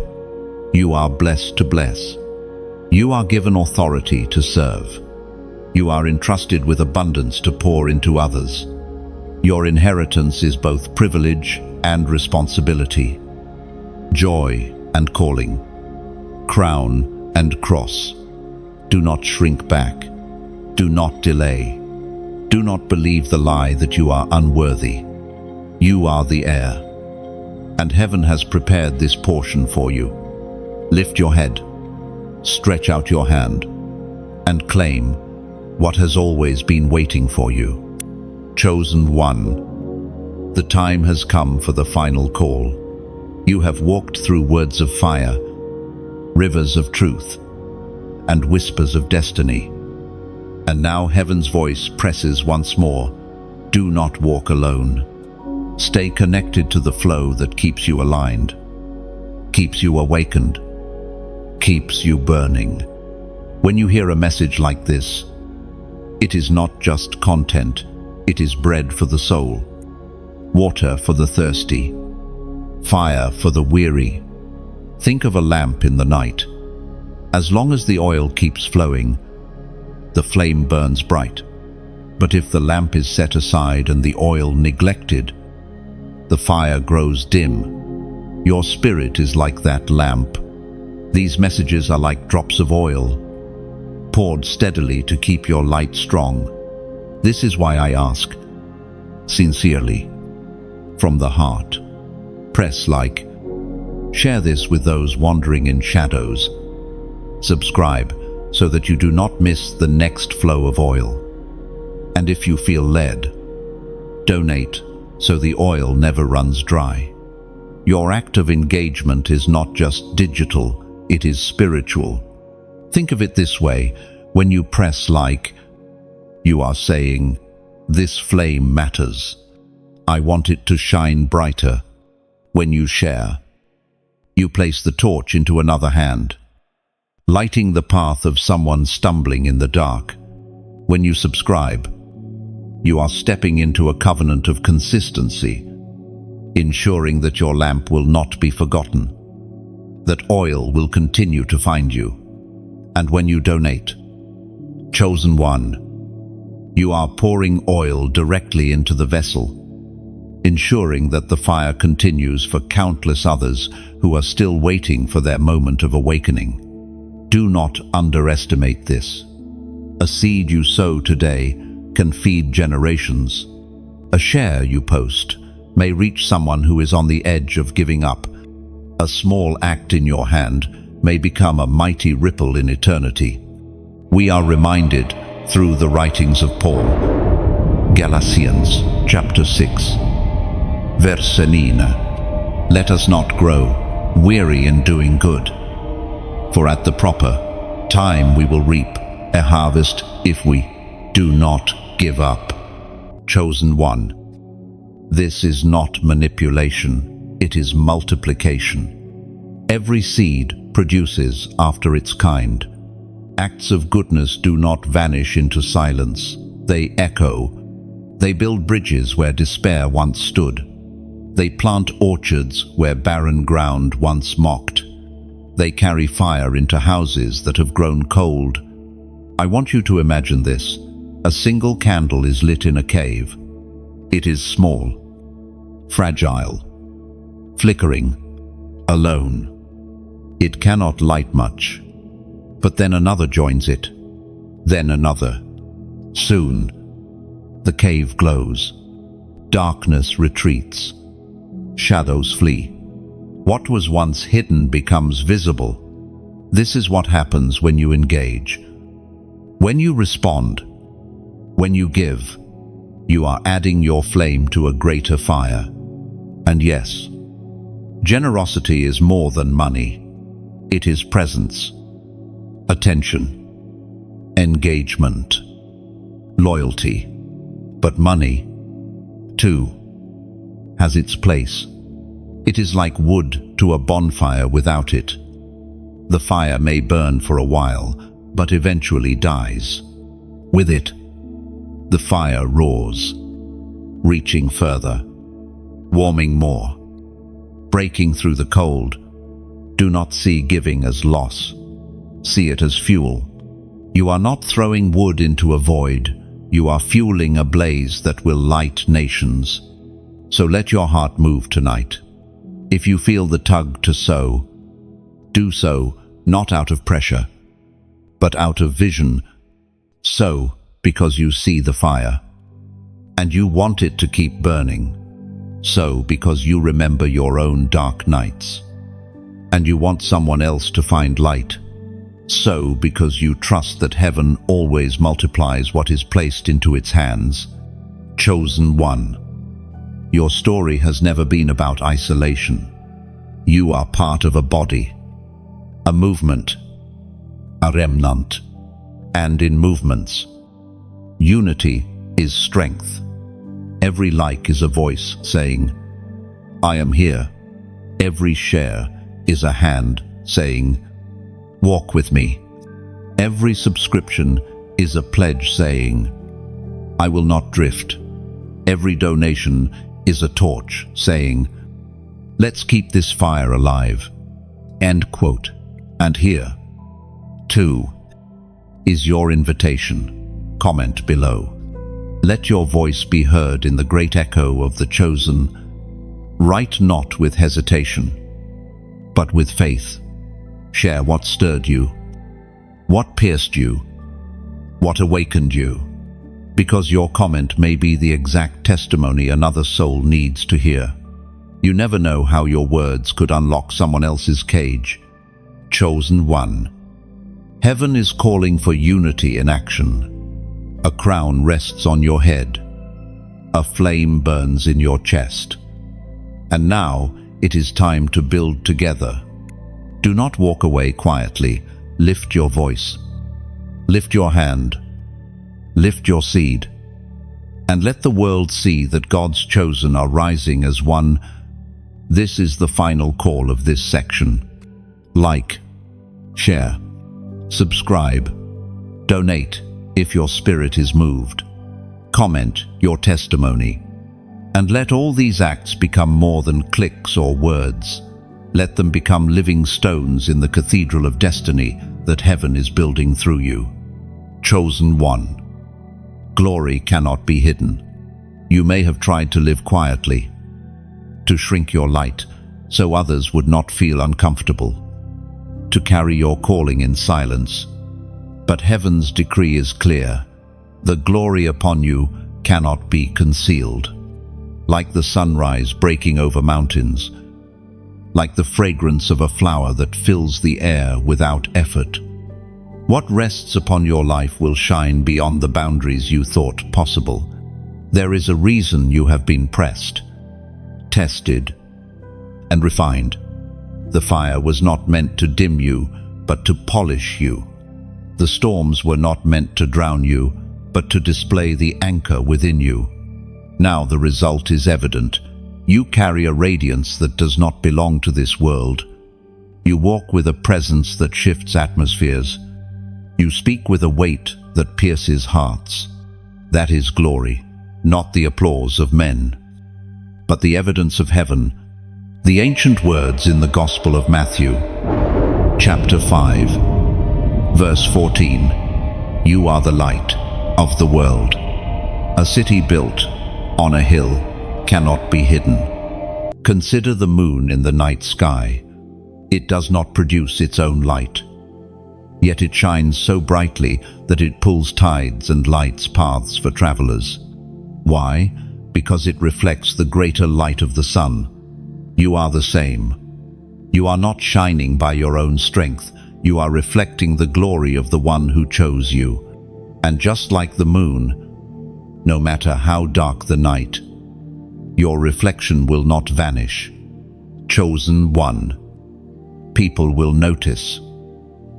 You are blessed to bless. You are given authority to serve. You are entrusted with abundance to pour into others. Your inheritance is both privilege and responsibility, joy and calling, crown and cross. Do not shrink back. Do not delay. Do not believe the lie that you are unworthy. You are the heir, and heaven has prepared this portion for you. Lift your head, stretch out your hand, and claim what has always been waiting for you. Chosen one, the time has come for the final call. You have walked through words of fire, rivers of truth, and whispers of destiny. And now heaven's voice presses once more. Do not walk alone. Stay connected to the flow that keeps you aligned, keeps you awakened, keeps you burning. When you hear a message like this, it is not just content, it is bread for the soul, water for the thirsty, fire for the weary. Think of a lamp in the night. As long as the oil keeps flowing, the flame burns bright. But if the lamp is set aside and the oil neglected, the fire grows dim. Your spirit is like that lamp. These messages are like drops of oil, poured steadily to keep your light strong. This is why I ask, sincerely, from the heart. Press like. Share this with those wandering in shadows. Subscribe so that you do not miss the next flow of oil. And if you feel led, donate so the oil never runs dry. Your act of engagement is not just digital, it is spiritual. Think of it this way: when you press like, you are saying, "This flame matters. I want it to shine brighter." When you share, you place the torch into another hand, lighting the path of someone stumbling in the dark. When you subscribe, you are stepping into a covenant of consistency, ensuring that your lamp will not be forgotten, that oil will continue to find you. And when you donate, chosen one, you are pouring oil directly into the vessel, ensuring that the fire continues for countless others who are still waiting for their moment of awakening. Do not underestimate this. A seed you sow today can feed generations. A share you post may reach someone who is on the edge of giving up. A small act in your hand may become a mighty ripple in eternity. We are reminded through the writings of Paul. Galatians chapter 6, verse 9. Let us not grow weary in doing good, for at the proper time we will reap a harvest if we do not give up. Chosen one. This is not manipulation, it is multiplication. Every seed produces after its kind. Acts of goodness do not vanish into silence. They echo. They build bridges where despair once stood. They plant orchards where barren ground once mocked. They carry fire into houses that have grown cold. I want you to imagine this. A single candle is lit in a cave. It is small, fragile, flickering, alone. It cannot light much. But then another joins it, then another. Soon, the cave glows. Darkness retreats. Shadows flee. What was once hidden becomes visible. This is what happens when you engage. When you respond, when you give, you are adding your flame to a greater fire. And yes, generosity is more than money. It is presence, attention, engagement, loyalty. But money, too, has its place. It is like wood to a bonfire without it. The fire may burn for a while, but eventually dies. With it, the fire roars, reaching further, warming more, breaking through the cold. Do not see giving as loss. See it as fuel. You are not throwing wood into a void. You are fueling a blaze that will light nations. So let your heart move tonight. If you feel the tug to sow, do so not out of pressure, but out of vision. Sow because you see the fire, and you want it to keep burning. Sow because you remember your own dark nights, and you want someone else to find light. Sow because you trust that heaven always multiplies what is placed into its hands. Chosen one. Your story has never been about isolation. You are part of a body, a movement, a remnant. And in movements, unity is strength. Every like is a voice saying, "I am here." Every share is a hand saying, "Walk with me." Every subscription is a pledge saying, "I will not drift." Every donation is a torch saying, "Let's keep this fire alive." End quote. And here, too, is your invitation. Comment below. Let your voice be heard in the great echo of the chosen. Write not with hesitation, but with faith. Share what stirred you, what pierced you, what awakened you. because your comment may be the exact testimony another soul needs to hear. You never know how your words could unlock someone else's cage. Chosen one. Heaven is calling for unity in action. A crown rests on your head. A flame burns in your chest. And now it is time to build together. Do not walk away quietly. Lift your voice. Lift your hand. Lift your seed. And let the world see that God's chosen are rising as one. This is the final call of this section. Like, share, subscribe, donate if your spirit is moved, comment your testimony, and let all these acts become more than clicks or words. Let them become living stones in the cathedral of destiny that heaven is building through you. Chosen one. Glory cannot be hidden. You may have tried to live quietly, to shrink your light so others would not feel uncomfortable, to carry your calling in silence. But heaven's decree is clear. The glory upon you cannot be concealed. Like the sunrise breaking over mountains, like the fragrance of a flower that fills the air without effort. What rests upon your life will shine beyond the boundaries you thought possible. There is a reason you have been pressed, tested, and refined. The fire was not meant to dim you, but to polish you. The storms were not meant to drown you, but to display the anchor within you. Now the result is evident. You carry a radiance that does not belong to this world. You walk with a presence that shifts atmospheres. You speak with a weight that pierces hearts. That is glory, not the applause of men, but the evidence of heaven. The ancient words in the Gospel of Matthew, chapter 5, verse 14. You are the light of the world. A city built on a hill cannot be hidden. Consider the moon in the night sky. It does not produce its own light, yet it shines so brightly that it pulls tides and lights paths for travelers. Why? Because it reflects the greater light of the sun. You are the same. You are not shining by your own strength. You are reflecting the glory of the one who chose you. And just like the moon, no matter how dark the night, your reflection will not vanish. Chosen one. People will notice.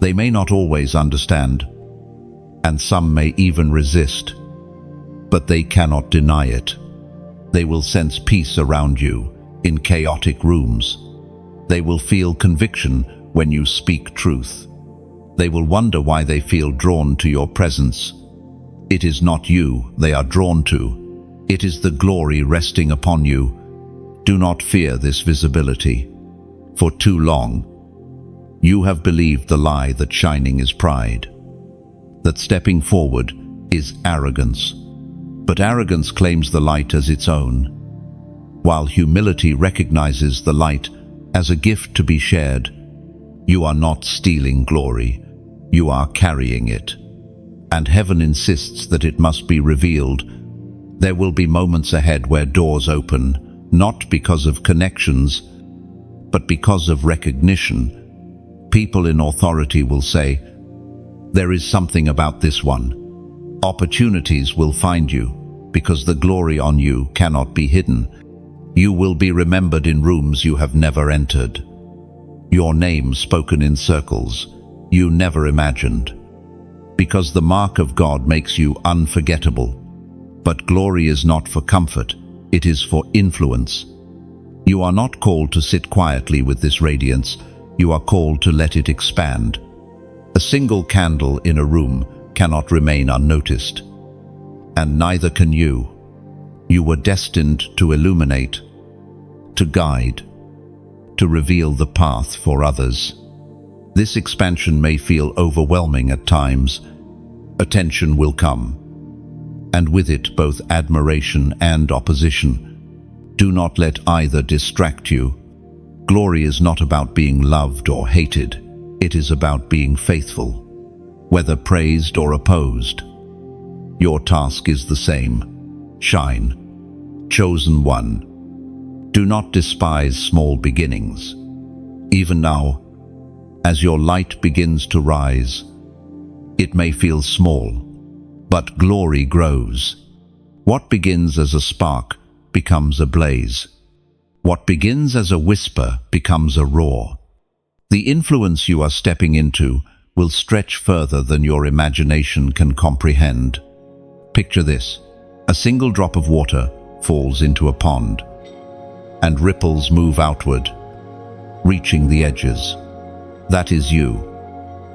They may not always understand, and some may even resist, but they cannot deny it. They will sense peace around you in chaotic rooms. They will feel conviction when you speak truth. They will wonder why they feel drawn to your presence. It is not you they are drawn to. It is the glory resting upon you. Do not fear this visibility. For too long, you have believed the lie that shining is pride, that stepping forward is arrogance. But arrogance claims the light as its own, while humility recognizes the light as a gift to be shared. You are not stealing glory, you are carrying it. And heaven insists that it must be revealed. There will be moments ahead where doors open, not because of connections, but because of recognition. People in authority will say, "There is something about this one." Opportunities will find you, because the glory on you cannot be hidden. You will be remembered in rooms you have never entered. Your name spoken in circles you never imagined. Because the mark of God makes you unforgettable. But glory is not for comfort, it is for influence. You are not called to sit quietly with this radiance, you are called to let it expand. A single candle in a room cannot remain unnoticed, and neither can you. You were destined to illuminate, to guide, to reveal the path for others. This expansion may feel overwhelming at times. Attention will come, and with it both admiration and opposition. Do not let either distract you. Glory is not about being loved or hated. It is about being faithful, whether praised or opposed. Your task is the same. Shine. Chosen one. Do not despise small beginnings. Even now, as your light begins to rise, it may feel small, but glory grows. What begins as a spark becomes a blaze. What begins as a whisper becomes a roar. The influence you are stepping into will stretch further than your imagination can comprehend. Picture this. A single drop of water falls into a pond, and ripples move outward, reaching the edges. That is you.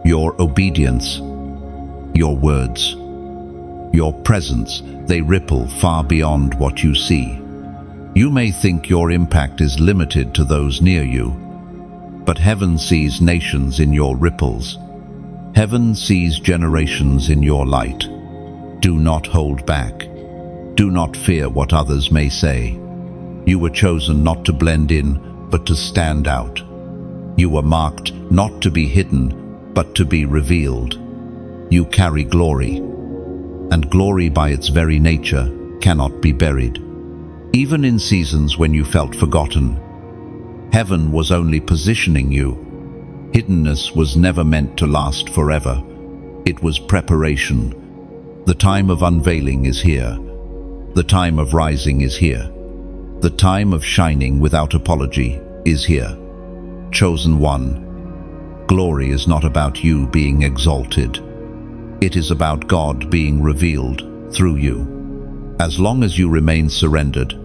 Your obedience, your words, your presence, they ripple far beyond what you see. You may think your impact is limited to those near you, but heaven sees nations in your ripples. Heaven sees generations in your light. Do not hold back. Do not fear what others may say. You were chosen not to blend in, but to stand out. You were marked not to be hidden, but to be revealed. You carry glory, and glory by its very nature cannot be buried. Even in seasons when you felt forgotten, heaven was only positioning you. Hiddenness was never meant to last forever. It was preparation. The time of unveiling is here. The time of rising is here. The time of shining without apology is here. Chosen one. Glory is not about you being exalted. It is about God being revealed through you. As long as you remain surrendered,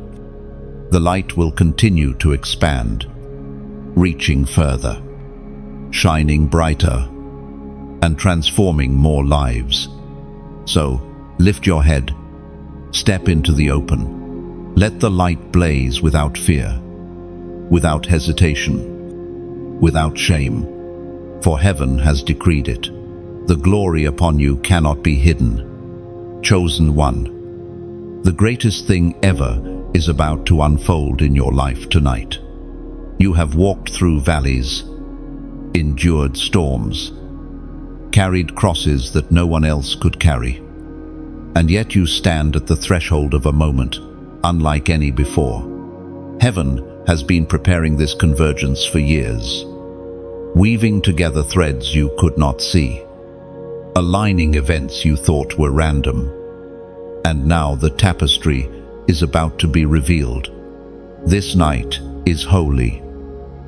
the light will continue to expand, reaching further, shining brighter, and transforming more lives. So, lift your head, step into the open. Let the light blaze without fear, without hesitation, without shame, for heaven has decreed it. The glory upon you cannot be hidden. Chosen one. The greatest thing ever is about to unfold in your life tonight. You have walked through valleys, endured storms, carried crosses that no one else could carry. And yet you stand at the threshold of a moment unlike any before. Heaven has been preparing this convergence for years, weaving together threads you could not see, aligning events you thought were random. And now the tapestry is about to be revealed. This night is holy.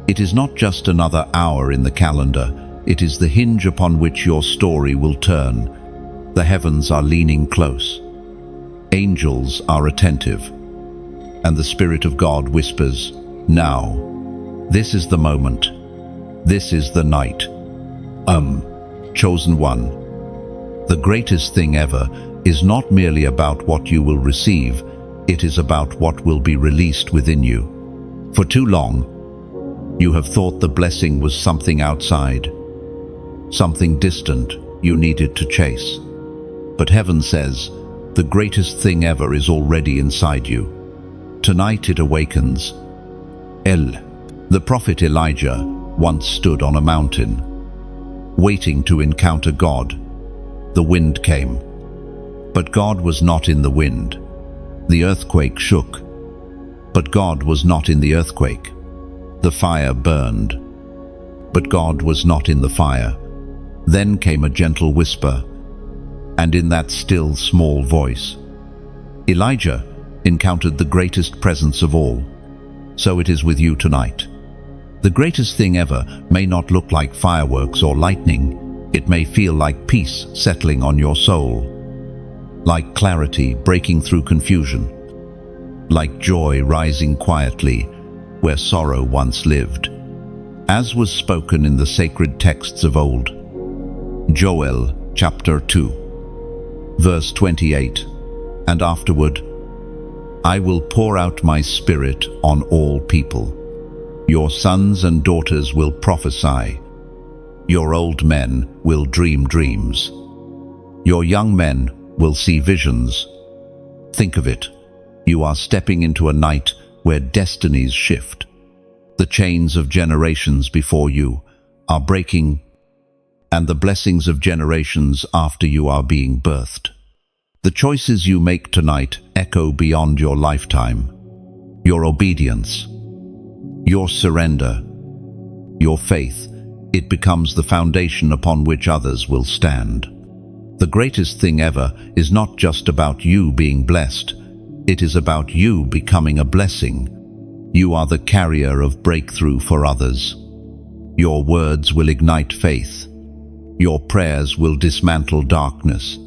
It is not just another hour in the calendar. It is the hinge upon which your story will turn. The heavens are leaning close. Angels are attentive. And the Spirit of God whispers, "Now, this is the moment. This is the night." Chosen one. The greatest thing ever is not merely about what you will receive. It is about what will be released within you. For too long, you have thought the blessing was something outside, something distant you needed to chase. But heaven says, the greatest thing ever is already inside you. Tonight it awakens. The prophet Elijah once stood on a mountain, waiting to encounter God. The wind came, but God was not in the wind. The earthquake shook, but God was not in the earthquake. The fire burned, but God was not in the fire. Then came a gentle whisper, and in that still small voice, Elijah encountered the greatest presence of all. So it is with you tonight. The greatest thing ever may not look like fireworks or lightning. It may feel like peace settling on your soul, like clarity breaking through confusion, like joy rising quietly where sorrow once lived. As was spoken in the sacred texts of old. Joel chapter 2, verse 28, and afterward, I will pour out my spirit on all people. Your sons and daughters will prophesy. Your old men will dream dreams. Your young men will see visions. Think of it. You are stepping into a night where destinies shift. The chains of generations before you are breaking, and the blessings of generations after you are being birthed. The choices you make tonight echo beyond your lifetime. Your obedience, your surrender, your faith, it becomes the foundation upon which others will stand. The greatest thing ever is not just about you being blessed. It is about you becoming a blessing. You are the carrier of breakthrough for others. Your words will ignite faith. Your prayers will dismantle darkness.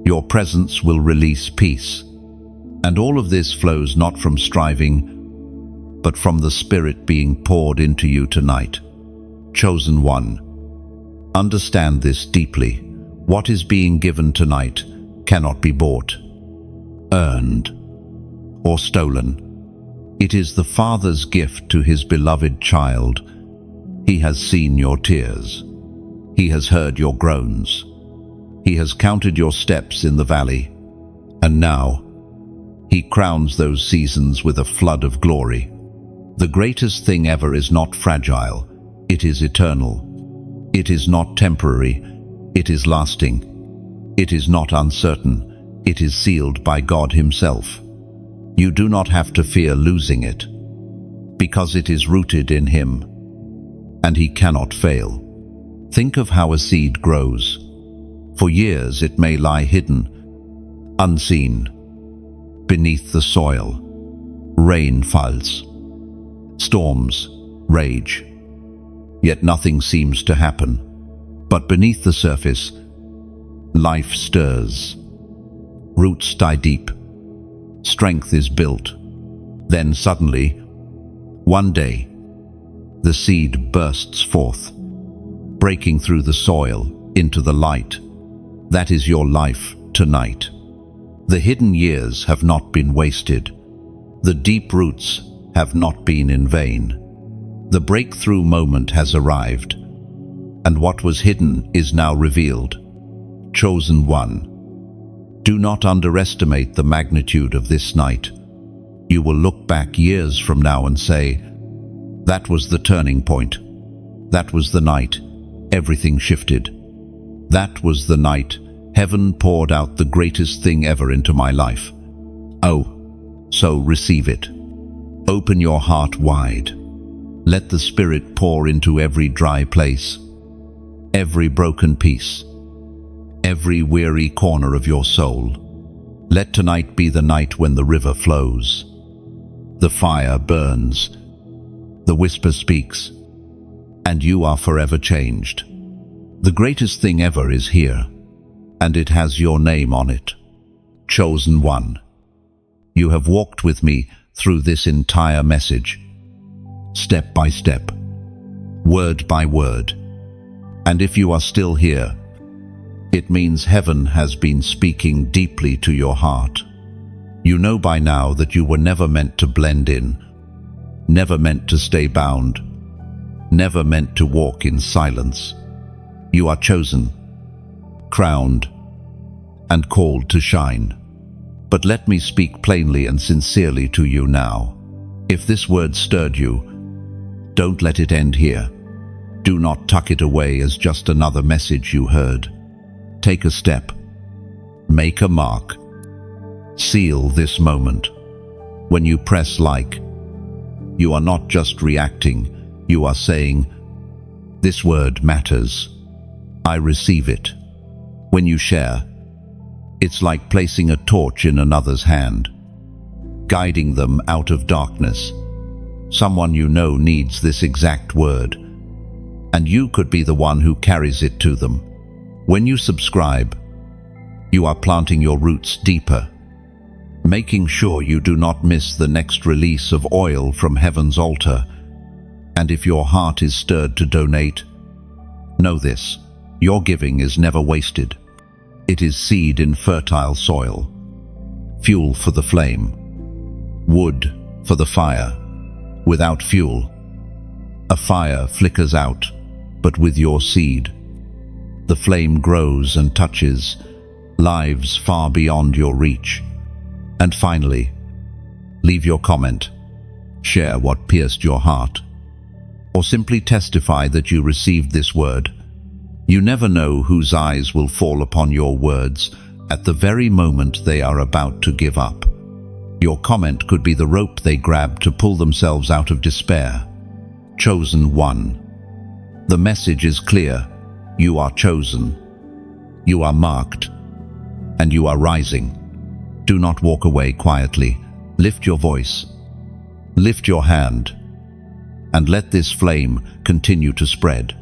Your presence will release peace. And all of this flows not from striving, but from the Spirit being poured into you tonight. Chosen one, understand this deeply. What is being given tonight cannot be bought, earned, or stolen. It is the Father's gift to His beloved child. He has seen your tears. He has heard your groans. He has counted your steps in the valley. And now, He crowns those seasons with a flood of glory. The greatest thing ever is not fragile. It is eternal. It is not temporary. It is lasting. It is not uncertain. It is sealed by God Himself. You do not have to fear losing it, because it is rooted in Him, and He cannot fail. Think of how a seed grows. For years it may lie hidden, unseen, beneath the soil. Rain falls. Storms rage. Yet nothing seems to happen. But beneath the surface, life stirs. Roots die deep. Strength is built. Then suddenly, one day, the seed bursts forth, breaking through the soil into the light. That is your life tonight. The hidden years have not been wasted. The deep roots have not been in vain. The breakthrough moment has arrived, and what was hidden is now revealed. Chosen one, do not underestimate the magnitude of this night. You will look back years from now and say, that was the turning point. That was the night everything shifted. That was the night heaven poured out the greatest thing ever into my life. Oh, so receive it. Open your heart wide. Let the Spirit pour into every dry place, every broken piece, every weary corner of your soul. Let tonight be the night when the river flows, the fire burns, the whisper speaks, and you are forever changed. The greatest thing ever is here, and it has your name on it. Chosen one. You have walked with me through this entire message, step by step, word by word. And if you are still here, it means heaven has been speaking deeply to your heart. You know by now that you were never meant to blend in, never meant to stay bound, never meant to walk in silence. You are chosen, crowned, and called to shine. But let me speak plainly and sincerely to you now. If this word stirred you, don't let it end here. Do not tuck it away as just another message you heard. Take a step. Make a mark. Seal this moment. When you press like, you are not just reacting, you are saying, this word matters. I receive it. When you share, it's like placing a torch in another's hand, guiding them out of darkness. Someone you know needs this exact word, and you could be the one who carries it to them. When you subscribe, you are planting your roots deeper, making sure you do not miss the next release of oil from heaven's altar. And if your heart is stirred to donate, know this, your giving is never wasted. It is seed in fertile soil, fuel for the flame, wood for the fire. Without fuel, a fire flickers out, but with your seed, the flame grows and touches lives far beyond your reach. And finally, leave your comment, share what pierced your heart, or simply testify that you received this word. You never know whose eyes will fall upon your words, at the very moment they are about to give up. Your comment could be the rope they grab to pull themselves out of despair. Chosen one. The message is clear. You are chosen. You are marked. And you are rising. Do not walk away quietly. Lift your voice. Lift your hand. And let this flame continue to spread.